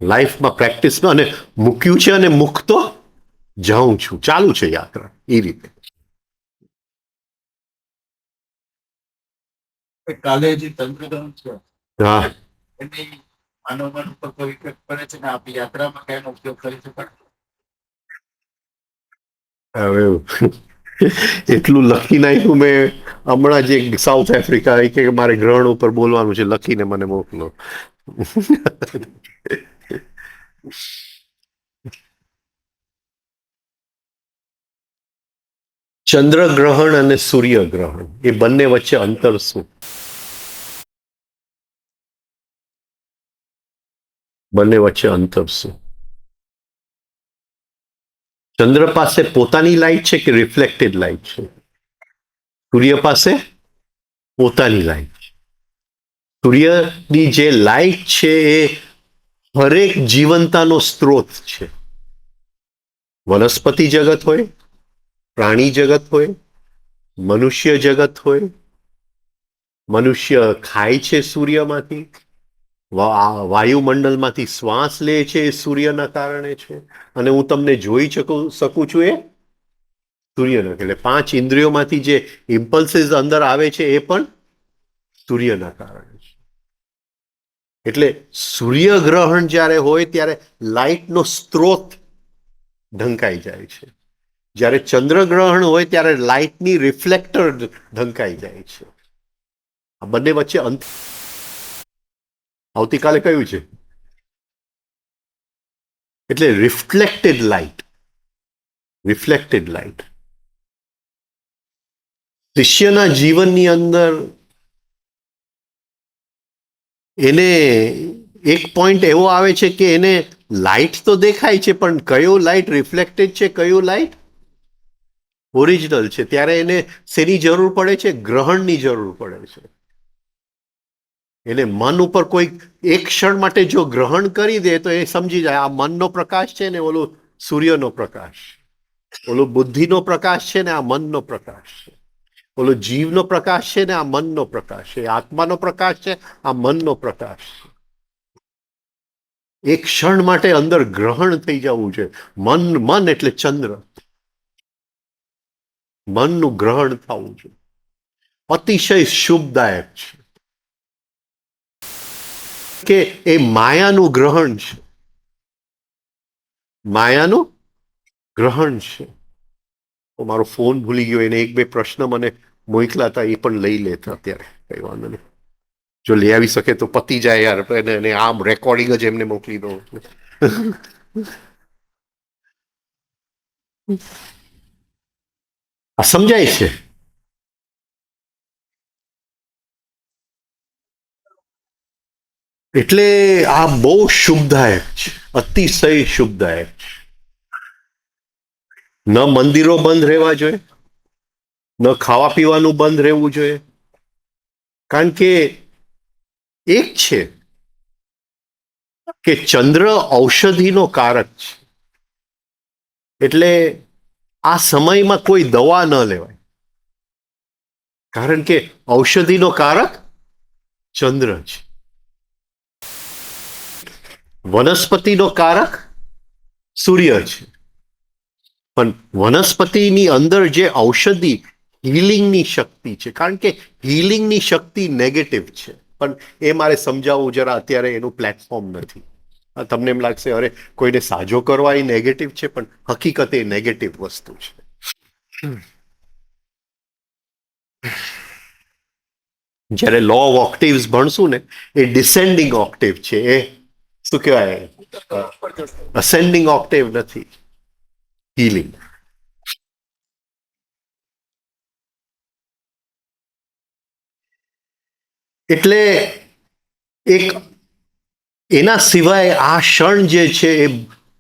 S1: લાઈફમાં પ્રેક્ટિસમાં અને મૂક્યું છે અને મૂકતો જાઉં છું. ચાલુ છે યાત્રા એ રીતે.
S2: કાલે જે તંત્રધન છે
S1: હા
S2: એની માનવ મન ઉપર કોઈ ઇફેક્ટ પડે છે ને આપણી યાત્રામાં કયાનો ઉપયોગ કરી શકાય?
S1: હવે એટલું લખી નાખ્યું મેં હમણાં જે સાઉથ આફ્રિકા કે મારે ગ્રહણ ઉપર બોલવાનું છે લખીને મને મોકલો. ચંદ્રગ્રહણ અને સૂર્યગ્રહણ એ બંને વચ્ચે અંતર શું? બંને વચ્ચે અંતર શું? ચંદ્ર પાસે પોતાની લાઈટ છે કે રિફ્લેક્ટેડ લાઈટ છે? સૂર્ય પાસે પોતાની લાઈટ છે. સૂર્યની જે લાઈટ છે એ હરેક જીવનતાનો સ્ત્રોત છે. વનસ્પતિ જગત હોય, પ્રાણી જગત હોય, મનુષ્ય જગત હોય. મનુષ્ય ખાય છે સૂર્યમાંથી, વાયુમંડળમાંથી શ્વાસ લે છે એ સૂર્યના કારણે છે. અને હું તમને જોઈ શકું છું એ સૂર્યના. એટલે 5 ઇન્દ્રિયોમાંથી જે ઇમ્પલ્સીસ અંદર આવે છે એ પણ સૂર્યના કારણે છે. એટલે સૂર્યગ્રહણ જ્યારે હોય ત્યારે લાઇટનો સ્ત્રોત ઢંકાઈ જાય છે. જ્યારે ચંદ્રગ્રહણ હોય ત્યારે લાઇટની રિફ્લેક્ટર ઢંકાઈ જાય છે. આ બંને વચ્ચે આવતીકાલે કયું છે? એટલે રિફ્લેક્ટેડ લાઇટ. રિફ્લેક્ટેડ લાઇટ શિષ્યના જીવનની અંદર એને એક પોઈન્ટ એવો આવે છે કે એને લાઇટ તો દેખાય છે પણ કયો લાઇટ રિફ્લેક્ટેડ છે, કયો લાઇટ ઓરિજિનલ છે. ત્યારે એને શેની જરૂર પડે છે? ગ્રહણની જરૂર પડે છે. એને મન ઉપર કોઈ એક ક્ષણ માટે જો ગ્રહણ કરી દે તો એ સમજી જાય આ મનનો પ્રકાશ છે ને ઓલો સૂર્યનો પ્રકાશ, ઓલો બુદ્ધિનો પ્રકાશ છે ને આ મનનો પ્રકાશ છે, ઓલો જીવનો પ્રકાશ છે ને આ મનનો પ્રકાશ છે, આત્માનો પ્રકાશ છે, આ મનનો પ્રકાશ છે. એક ક્ષણ માટે અંદર ગ્રહણ થઈ જવું છે. મન એટલે ચંદ્ર. મનનું ગ્રહણ થવું છે. અતિશય શુભદાયક છે કે એ માયાનું ગ્રહણ છે. માયાનું ગ્રહણ છે. મારો ફોન ભૂલી ગયો, એને 1-2 પ્રશ્ન મને મોકલા હતા, એ પણ લઈ લેતા અત્યારે કઈ વાંધો નહીં. જો લઈ આવી શકે તો પતી જાય યાર. એને આમ રેકોર્ડિંગ જ એમને મોકલી દો. આ સમજાય છે? એટલે આ બહુ શુભદાયક છે, અતિશય શુભદાયક છે. ન મંદિરો બંધ રહેવા જોઈએ, ન ખાવા પીવાનું બંધ રહેવું જોઈએ, કારણ કે એક છે કે ચંદ્ર ઔષધિનો કારક છે. એટલે આ સમયમાં કોઈ દવા ન લેવાય, કારણ કે ઔષધિનો કારક ચંદ્ર છે. વનસ્પતિનો કારક સૂર્ય છે, પણ વનસ્પતિની અંદર જે ઔષધિ હિલિંગની શક્તિ છે, કારણ કે હિલિંગની શક્તિ નેગેટિવ છે, પણ એ મારે સમજાવવું જરા અત્યારે એનું પ્લેટફોર્મ નથી. તમને એમ લાગશે અરે કોઈને સાજો કરવા એ નેગેટિવ છે, પણ હકીકત એ નેગેટિવ વસ્તુ છે. જ્યારે લો ઓફ ઓક્ટેવ્સ ભણશું ને, એ ડિસેન્ડિંગ ઓક્ટેવ છે. એ શું કહેવાય, અસેન્ડિંગ ઓક્ટેવ નથી. હીલિંગ એટલે એક એના સિવાય આ ક્ષણ જે છે એ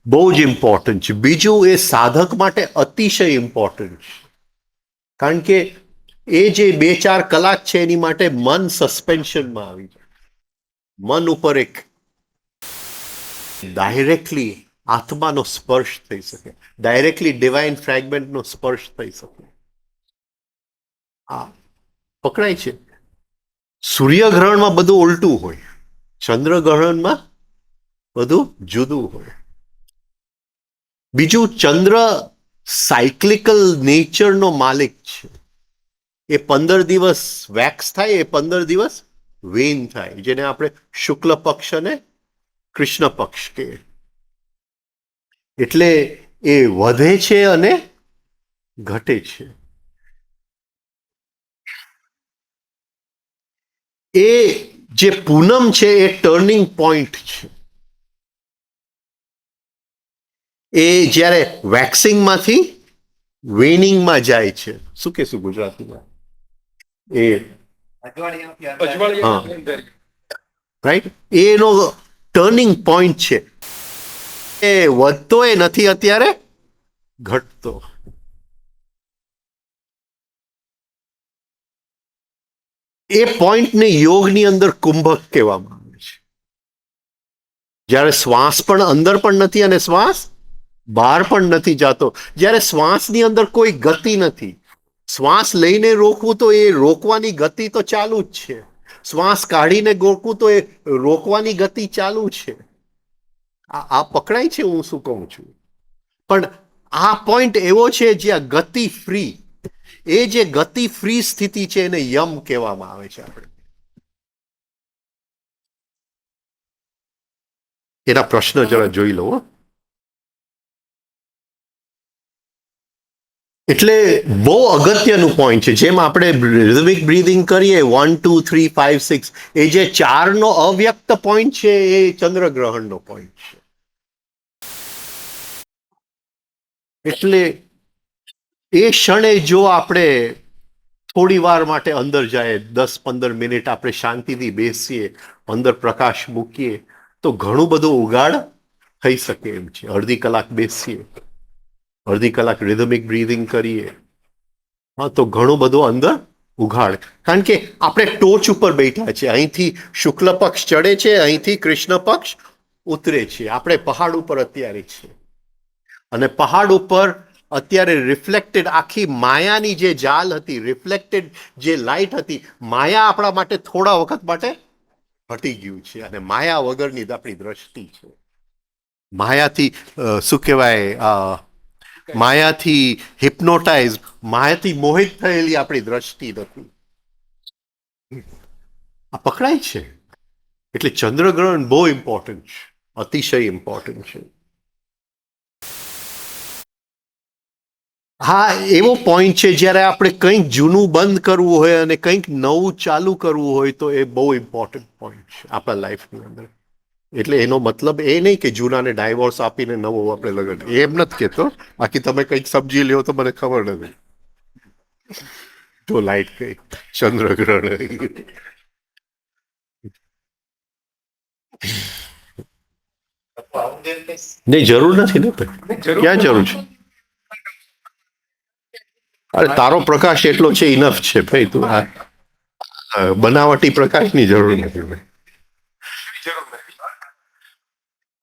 S1: બહુ જ ઇમ્પોર્ટન્ટ છે. બીજું, એ સાધક માટે અતિશય ઇમ્પોર્ટન્ટ છે, કારણ કે એ જે 2-4 કલાક છે એની માટે મન સસ્પેન્શનમાં આવી જાય. મન ઉપર એક ડાયરેક્ટલી આત્માનો સ્પર્શ થઈ શકે, ડાયરેક્ટલી ડિવાઇન ફ્રેગમેન્ટનો સ્પર્શ થઈ શકે. આ પકડાય છે. સૂર્યગ્રહણમાં બધું ઉલટું હોય, ચંદ્રગ્રહણમાં બધું જુદું હોય. બીજું, ચંદ્ર સાયક્લિકલ નેચરનો માલિક છે. એ 15 દિવસ વેક્સ થાય, એ 15 દિવસ વેન થાય, જેને આપણે શુક્લ પક્ષ અને કૃષ્ણ પક્ષ કહીએ. એટલે એ વધે છે અને ઘટે છે. એ જે પૂનમ છે એ ટર્નિંગ પોઈન્ટ છે. એ જ્યારે વેક્સિંગમાંથી વેનિંગમાં જાય છે. શું કહેશું ગુજરાતીમાં? એ રાઈટ, એનો ટર્નિંગ પોઈન્ટ છે. એ વધતો એ નથી અત્યારે, ઘટતો. એ પોઈન્ટને યોગની અંદર કુંભક કહેવામાં આવે છે. જ્યારે શ્વાસ પણ અંદર પણ નથી અને શ્વાસ બહાર પણ નથી જતો, જ્યારે શ્વાસની અંદર કોઈ ગતિ નથી. શ્વાસ લઈને રોકવું તો એ રોકવાની ગતિ તો ચાલુ જ છે, શ્વાસ કાઢીને રોકવું તો એ રોકવાની ગતિ ચાલુ છે. આ પકડાય છે હું શું કહું છું? પણ આ પોઈન્ટ એવો છે જ્યાં ગતિ ફ્રી, એ જે ગતિ ફ્રી સ્થિતિ છે એને યમ કહેવામાં આવે છે. આપણે એના પ્રશ્ન જરા જોઈ લો. એટલે બહુ અગત્યનું પોઈન્ટ છે. જેમ આપણે રિધમિક બ્રીધિંગ કરીએ 1 2 3 5 6, એ જે 4નો અવ્યક્ત પોઈન્ટ છે એ ચંદ્રગ્રહણનો પોઈન્ટ છે. એટલે એ ક્ષણે જો આપણે થોડી વાર માટે અંદર જાય, 10-15 મિનિટ આપણે શાંતિથી બેસીએ, અંદર પ્રકાશ મૂકીએ, તો ઘણું બધું ઉગાડ થઈ શકે એમ છે. અડધી કલાક બેસીએ, અડધી કલાક રિધમિક બ્રીધિંગ કરીએ, હા, તો ઘણું બધું અંદર ઉઘાડ. કારણ કે આપણે ટોચ ઉપર બેઠા છે, અહીંથી શુક્લ પક્ષ ચડે છે, અહીંથી કૃષ્ણ પક્ષ ઉતરે છે. આપણે પહાડ ઉપર અત્યારે છે, અને પહાડ ઉપર અત્યારે રિફ્લેક્ટેડ આખી માયાની જે જાલ હતી, રિફ્લેક્ટેડ જે લાઇટ હતી, માયા આપણા માટે થોડા વખત માટે હટી ગયું છે. અને માયા વગરની આપણી દ્રષ્ટિ છે. માયાથી શું કહેવાય, માયાથી હિપ્નોટાઇઝ, માયાથી મોહિત થયેલી આપણી દ્રષ્ટિ નથી. આ પકડાય છે. એટલે ચંદ્રગ્રહણ બહુ ઇમ્પોર્ટન્ટ છે, અતિશય ઇમ્પોર્ટન્ટ છે. હા, એવો પોઈન્ટ છે જ્યારે આપણે કંઈક જૂનું બંધ કરવું હોય અને કંઈક નવું ચાલુ કરવું હોય, તો એ બહુ ઇમ્પોર્ટન્ટ પોઈન્ટ છે આપણા લાઈફની અંદર. એટલે એનો મતલબ એ નહીં કે જૂનાને ડાયવોર્સ આપીને નવો આપણે લગ્ન, એમ નથી કહેતો. બાકી તમે કંઈક સમજી લ્યો તો મને ખબર નથી. તો લાઈટ ગઈ, ચંદ્રગ્રહણ આવી ગયું. નહીં, જરૂર નથી ને ભાઈ, ક્યાં જરૂર છે? અરે તારો પ્રકાશ એટલો છે, ઇનફ છે ભાઈ. તું આ બનાવટી પ્રકાશની જરૂર નથી ભાઈ.
S4: જરૂર નથી.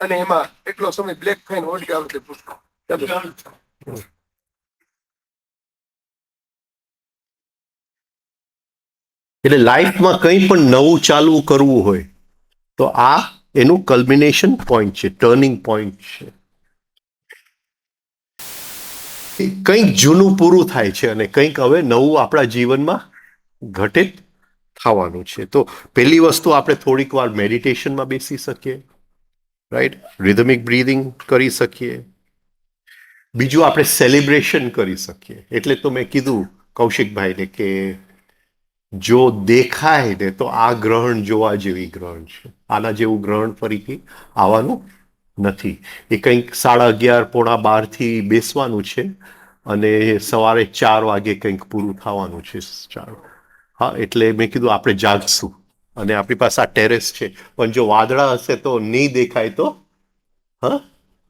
S4: અને એમાં એટલો સમય બ્લેક થઈને ઓડી આવે છે પુષ્કળ.
S1: એટલે લાઈફમાં કંઈ પણ નવું ચાલુ કરવું હોય તો આ એનું કલ્મિનેશન પોઈન્ટ છે, ટર્નિંગ પોઈન્ટ છે. કંઈક જૂનું પૂરું થાય છે અને કંઈક હવે નવું આપણા જીવનમાં ઘટિત થવાનું છે. તો પહેલી વસ્તુ, આપણે થોડીક વાર મેડિટેશનમાં બેસી શકીએ, રાઈટ, રિધમિક બ્રીધિંગ કરી શકીએ. બીજું, આપણે સેલિબ્રેશન કરી શકીએ. એટલે તો મેં કીધું કૌશિકભાઈને કે જો દેખાય ને તો આ ગ્રહણ જોવા જેવી ગ્રહણ છે. આના જેવું ગ્રહણ ફરીથી આવવાનું નથી. એ કંઈક 11:30 પોણા 12 બેસવાનું છે અને સવારે 4 વાગે કંઈક પૂરું થવાનું છે. હા, એટલે મેં કીધું આપણે જાગશું. અને આપણી પાસે આ ટેરેસ છે, પણ જો વાદળા હશે તો નહીં દેખાય તો હા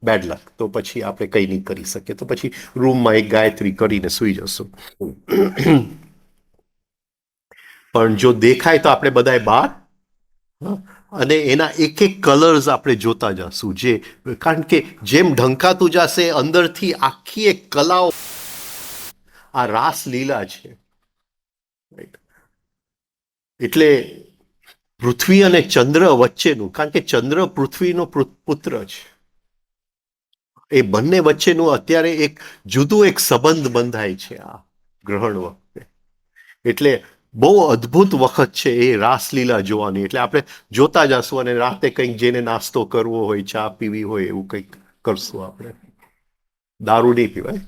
S1: બેડ લક. તો પછી આપણે કંઈ નહીં કરી શકીએ. તો પછી રૂમમાં એક ગાયત્રી કરીને સૂઈ જશું. પણ જો દેખાય તો આપણે બધાએ બહાર, અને એના એક એક કલર્સ આપણે જોતા જશું. કારણ કે જેમ ઢંકાતું જશે અંદરથી આખી એક કલાઓ, આ રાસલીલા છે. એટલે પૃથ્વી અને ચંદ્ર વચ્ચેનું, કારણ કે ચંદ્ર પૃથ્વીનો પુત્ર છે, એ બંને વચ્ચેનું અત્યારે એક જુદું એક સંબંધ બંધાય છે આ ગ્રહણ વખતે. એટલે બહુ અદ્ભુત વખત છે એ રાસલીલા જોવાની. એટલે આપણે જોતા જશું અને રાતે કંઈક જેને નાસ્તો કરવો હોય, ચા પીવી હોય, એવું કંઈક કરશું આપણે. દારૂ નહીં પીવાય.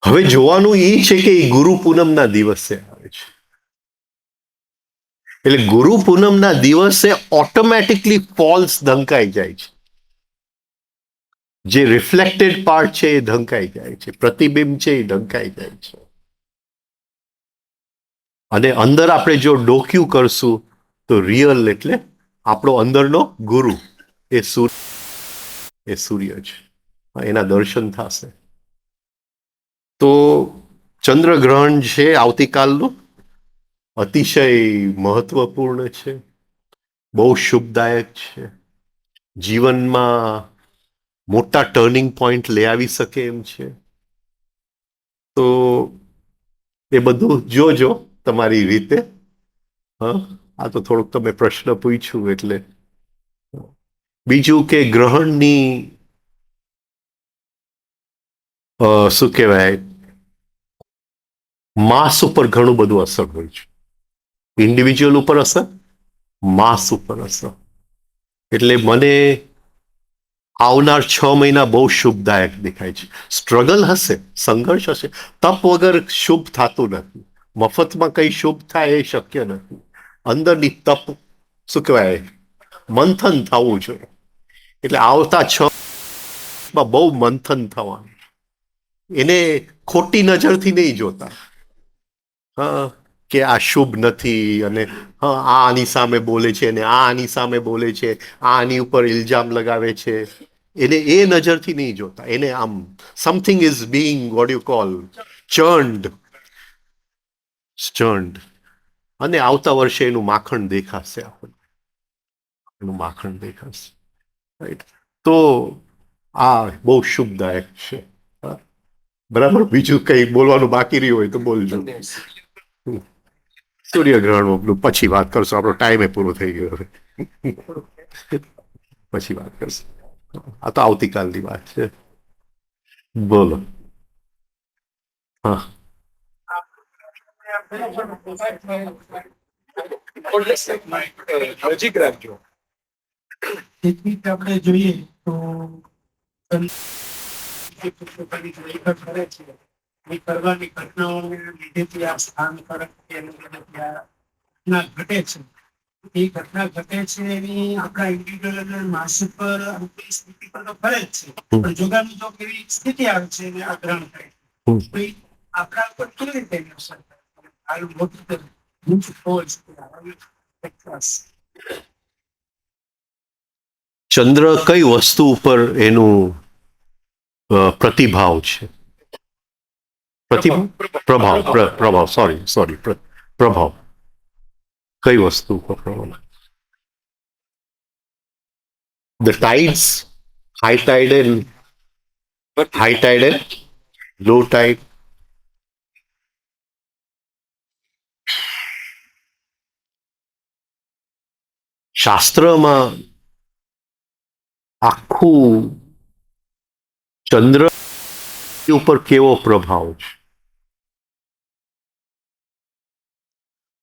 S1: હવે જોવાનું એ છે કે એ ગુરુ પૂનમના દિવસે આવે છે. એટલે ગુરુ પૂનમના દિવસે ઓટોમેટિકલી ફોલ્સ ઢંકાઈ જાય છે. જે રિફ્લેક્ટેડ પાર્ટ છે એ ઢંકાઈ જાય છે, પ્રતિબિંબ છે એ ઢંકાઈ જાય છે. અને અંદર આપણે જો ડોક્યું કરશું તો રિયલ એટલે આપણો અંદરનો ગુરુ એ સૂર્ય છે. એના દર્શન થશે. તો ચંદ્રગ્રહણ છે આવતીકાલનું, અતિશય મહત્વપૂર્ણ છે, બહુ શુભદાયક છે, જીવનમાં મોટા ટર્નિંગ પોઈન્ટ લઈ આવી શકે એમ છે. તો એ બધું જોજો તમારી રીતે. હા, આ તો થોડુંક તમે પ્રશ્ન પૂછ્યું એટલે. બીજું કે ગ્રહણની શું કહેવાય, માસ ઉપર ઘણું બધું અસર હોય છે. ઇન્ડિવિજ્યુઅલ ઉપર અસર, માસ ઉપર અસર. એટલે મને આવનાર 6 મહિના બહુ શુભદાયક દેખાય છે. સ્ટ્રગલ હશે, સંઘર્ષ હશે, તપ વગર શુભ થતું નથી. મફતમાં કઈ શુભ થાય એ શક્ય નથી. અંદરની તપ, શું કહેવાય, મંથન થવું જોઈએ. એટલે આવતા 6 બહુ મંથન થવાનું. એને ખોટી નજરથી નહીં જોતા. હા, કે આ શુભ નથી અને હા આ આની સામે બોલે છે અને આ આની સામે બોલે છે, આ આની ઉપર ઇલ્ઝામ લગાવે છે. એને એ નજરથી નહીં જોતા. એને આમ something is being what you call churned. અને આવતા વર્ષે એનું માખણ દેખાશે આપણને, એનું માખણ દેખાશે. રાઈટ. તો આ બહુ શુભદાયક છે. બરાબર. બીજું કઈ બોલવાનું બાકી રહ્યું હોય તો બોલજો. સૂર્યગ્રહણ પછી વાત કરશું. આપણો ટાઈમે પૂરો થઈ ગયો હવે. પછી વાત કરશું. આ તો આવતીકાલની વાત છે. બોલો. હા,
S4: નજીક રાખજો.
S5: તેથી આપણે જોઈએ તો કરે છે એ કરવાની ઘટનાઓને લીધેથી આ સ્થાન પર ઘટના ઘટે છે. એ ઘટના ઘટે છે એની આપણા ઇન્ડિવિડ્યુઅલ અને માસ ઉપર આપણી સ્થિતિ પર તો ફરે જ છે, પણ જોગાનું જો કેવી સ્થિતિ આવે છે એને આ ગ્રહણ થાય તો એ આપણા ઉપર કેવી રીતે એની અસર થાય? આ મોટું ઊંચું ફોર્સ
S1: ચંદ્ર કઈ વસ્તુ ઉપર એનું પ્રતિભાવ છે? પ્રભાવ સોરી પ્રભાવ કઈ વસ્તુ ઉપર પ્રભાવ? The tides, high tide and low tide. શાસ્ત્રમાં આખું ચંદ્ર ઉપર કેવો પ્રભાવ છે?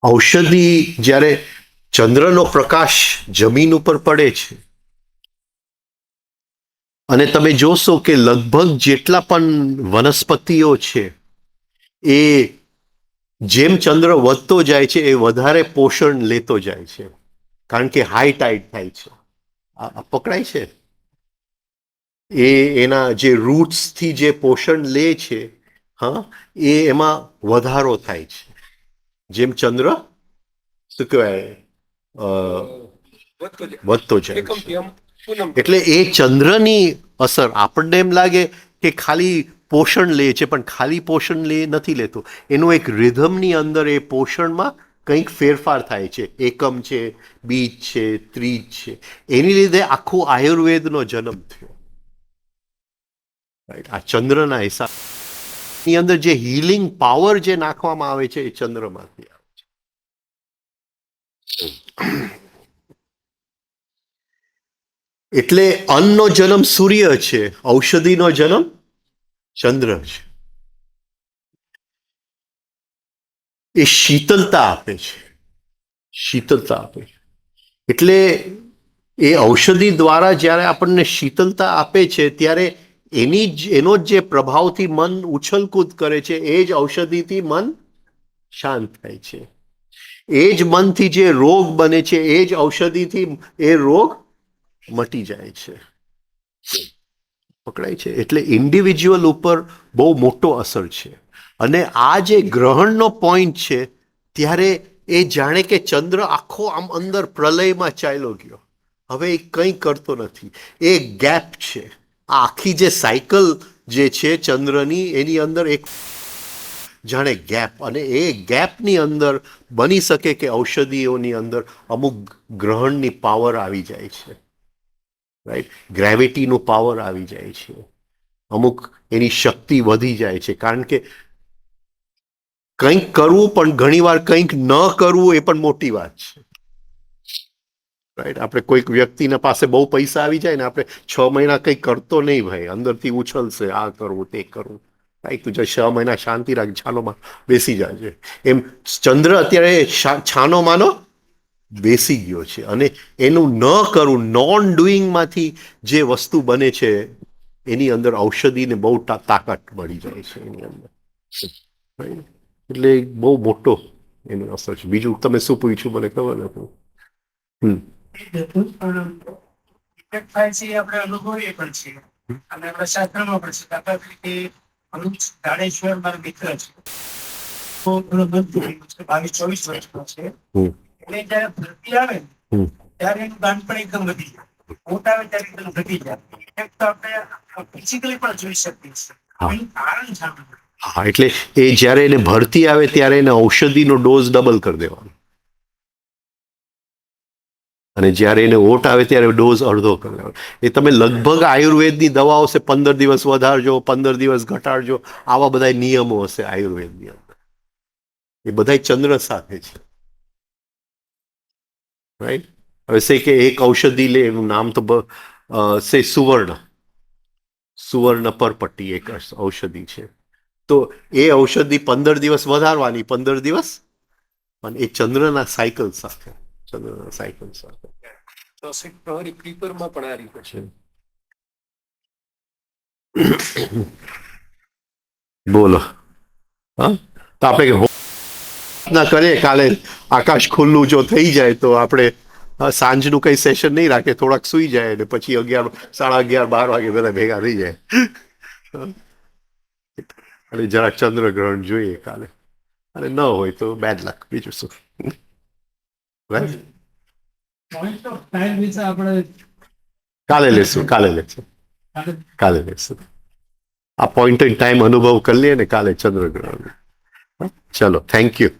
S1: ઔષધિ જ્યારે ચંદ્રનો પ્રકાશ જમીન ઉપર પડે છે અને તમે જોશો કે લગભગ જેટલા પણ વનસ્પતિઓ છે એ જેમ ચંદ્ર વધતો જાય છે એ વધારે પોષણ લેતો જાય છે, કારણ કે હાઈ ટાઈડ થાય છે. આ પકડાય છે? એ એના જે રૂટ્સ થી જે પોષણ લે છે, હા, એ એમાં વધારો થાય છે જેમ ચંદ્ર શું કહેવાય વધતો જાય છે. એટલે એ ચંદ્રની અસર આપણને એમ લાગે કે ખાલી પોષણ લે છે, પણ ખાલી પોષણ નથી લેતો. એનું એક રિધમની અંદર એ પોષણમાં કંઈક ફેરફાર થાય છે. એકમ છે, બીજ છે, ત્રીજ છે. એની લીધે આખું આયુર્વેદનો જન્મ થયો. રાઈટ, આ ચંદ્રના હિસાબની અંદર જે હીલિંગ પાવર જે નાખવામાં આવે છે એ ચંદ્રમાંથી આવે છે. એટલે અન્નનો જન્મ સૂર્ય છે, ઔષધિનો જન્મ ચંદ્ર છે. એ શીતલતા આપે છે, શીતલતા આપે છે. એટલે એ ઔષધિ દ્વારા જ્યારે આપણને શીતલતા આપે છે ત્યારે એનો જ જે પ્રભાવથી મન ઉછલકૂદ કરે છે એ જ ઔષધિથી મન શાંત થાય છે. એ જ મનથી જે રોગ બને છે એ જ ઔષધિથી એ રોગ મટી જાય છે. પકડાય છે? એટલે ઇન્ડિવિજ્યુઅલ ઉપર બહુ મોટો અસર છે. અને આ જે ગ્રહણનો પોઈન્ટ છે ત્યારે એ જાણે કે ચંદ્ર આખો આમ અંદર પ્રલયમાં ચાલ્યો ગયો, હવે એ કંઈ કરતો નથી. એ ગેપ છે. આ આખી જે સાયકલ જે છે ચંદ્રની એની અંદર એક જાણે ગેપ, અને એ ગેપની અંદર બની શકે કે ઔષધિઓની અંદર અમુક ગ્રહણની પાવર આવી જાય છે. રાઈટ, ગ્રેવિટીનો પાવર આવી જાય છે, અમુક એની શક્તિ વધી જાય છે. કારણ કે કંઈક કરવું પણ ઘણીવાર કંઈક ન કરવું એ પણ મોટી વાત છે. રાઈટ, આપણે કોઈક વ્યક્તિના પાસે બહુ પૈસા આવી જાય ને આપણે 6 મહિના કંઈ કરતો નહીં, ભાઈ અંદરથી ઉછળશે, આ કરવું તે કરવું. રાઈટ, તું 6 મહિના શાંતિ રાખ, છાનોમાં બેસી જાય. એમ ચંદ્ર અત્યારે છાનો માનો બેસી ગયો છે, અને એનું ન કરવું, નોન ડુઈંગમાંથી જે વસ્તુ બને છે એની અંદર ઔષધિને બહુ તાકાત મળી જાય છે એની અંદર. એટલે બહુ મોટો એનો અસર છે. બીજું તમે શું પૂછ્યું મને ખબર નથી.
S5: થાય છે એ આપણે અનુભવીએ પણ છીએ અને આપણે શાસ્ત્રમાં પણ છે. દાખલા તરીકે અનુજ જાડેશ્વર મારા મિત્ર છે, તો ઘણો બંધ 22-24 વર્ષનો છે. એટલે જયારે ભરતી આવે ને ત્યારે એનું દાન પણ એકદમ વધી જાય, વોટ આવે ત્યારે એકદમ ઘટી જાય. એક તો આપણે ફિઝિકલી પણ જોઈ શકીએ છીએ. એનું કારણ જાણવું.
S1: હા, એટલે એ જ્યારે એને ભરતી આવે ત્યારે એને ઔષધિનો ડોઝ ડબલ કરી દેવાનો, અને જ્યારે એને ઓટ આવે ત્યારે ડોઝ અડધો કરી દેવાનો. એ તમે લગભગ આયુર્વેદની દવાઓ હશે, 15 દિવસ વધારજો, 15 દિવસ ઘટાડજો, આવા બધા નિયમો હશે આયુર્વેદની અંદર. એ બધા ચંદ્ર સાથે છે. રાઈટ, હવે સે કે એક ઔષધિ લે, એનું નામ તો સે સુવર્ણ પરપટ્ટી એક ઔષધિ છે. તો એ ઔષધિ 15 દિવસ વધારવાની, 15 દિવસ, અને એ ચંદ્રના સાયકલ સાથે.
S4: તો તમારી ક્રીપરમાં પણ આ રીતે છે.
S1: બોલો. હા, તો આપણે પ્રાર્થના કરીએ કાલે આકાશ ખુલ્લું જો થઈ જાય તો આપણે સાંજનું કઈ સેશન નહીં રાખે, થોડાક સુઈ જાય અને પછી 11, 11:30, 12 વાગે બધા ભેગા થઈ જાય અને જરાક ચંદ્રગ્રહણ જોઈએ કાલે, અને ન હોય તો બેડ લક, બીજું શું. Right?
S5: પોઈન્ટ ઓફ ટાઈમ વિશે આપણે
S1: કાલે લેશું આ પોઈન્ટ ઇન ટાઈમ અનુભવ કરી લઈએ ને કાલે ચંદ્રગ્રહણ. ચલો, થેન્ક યુ.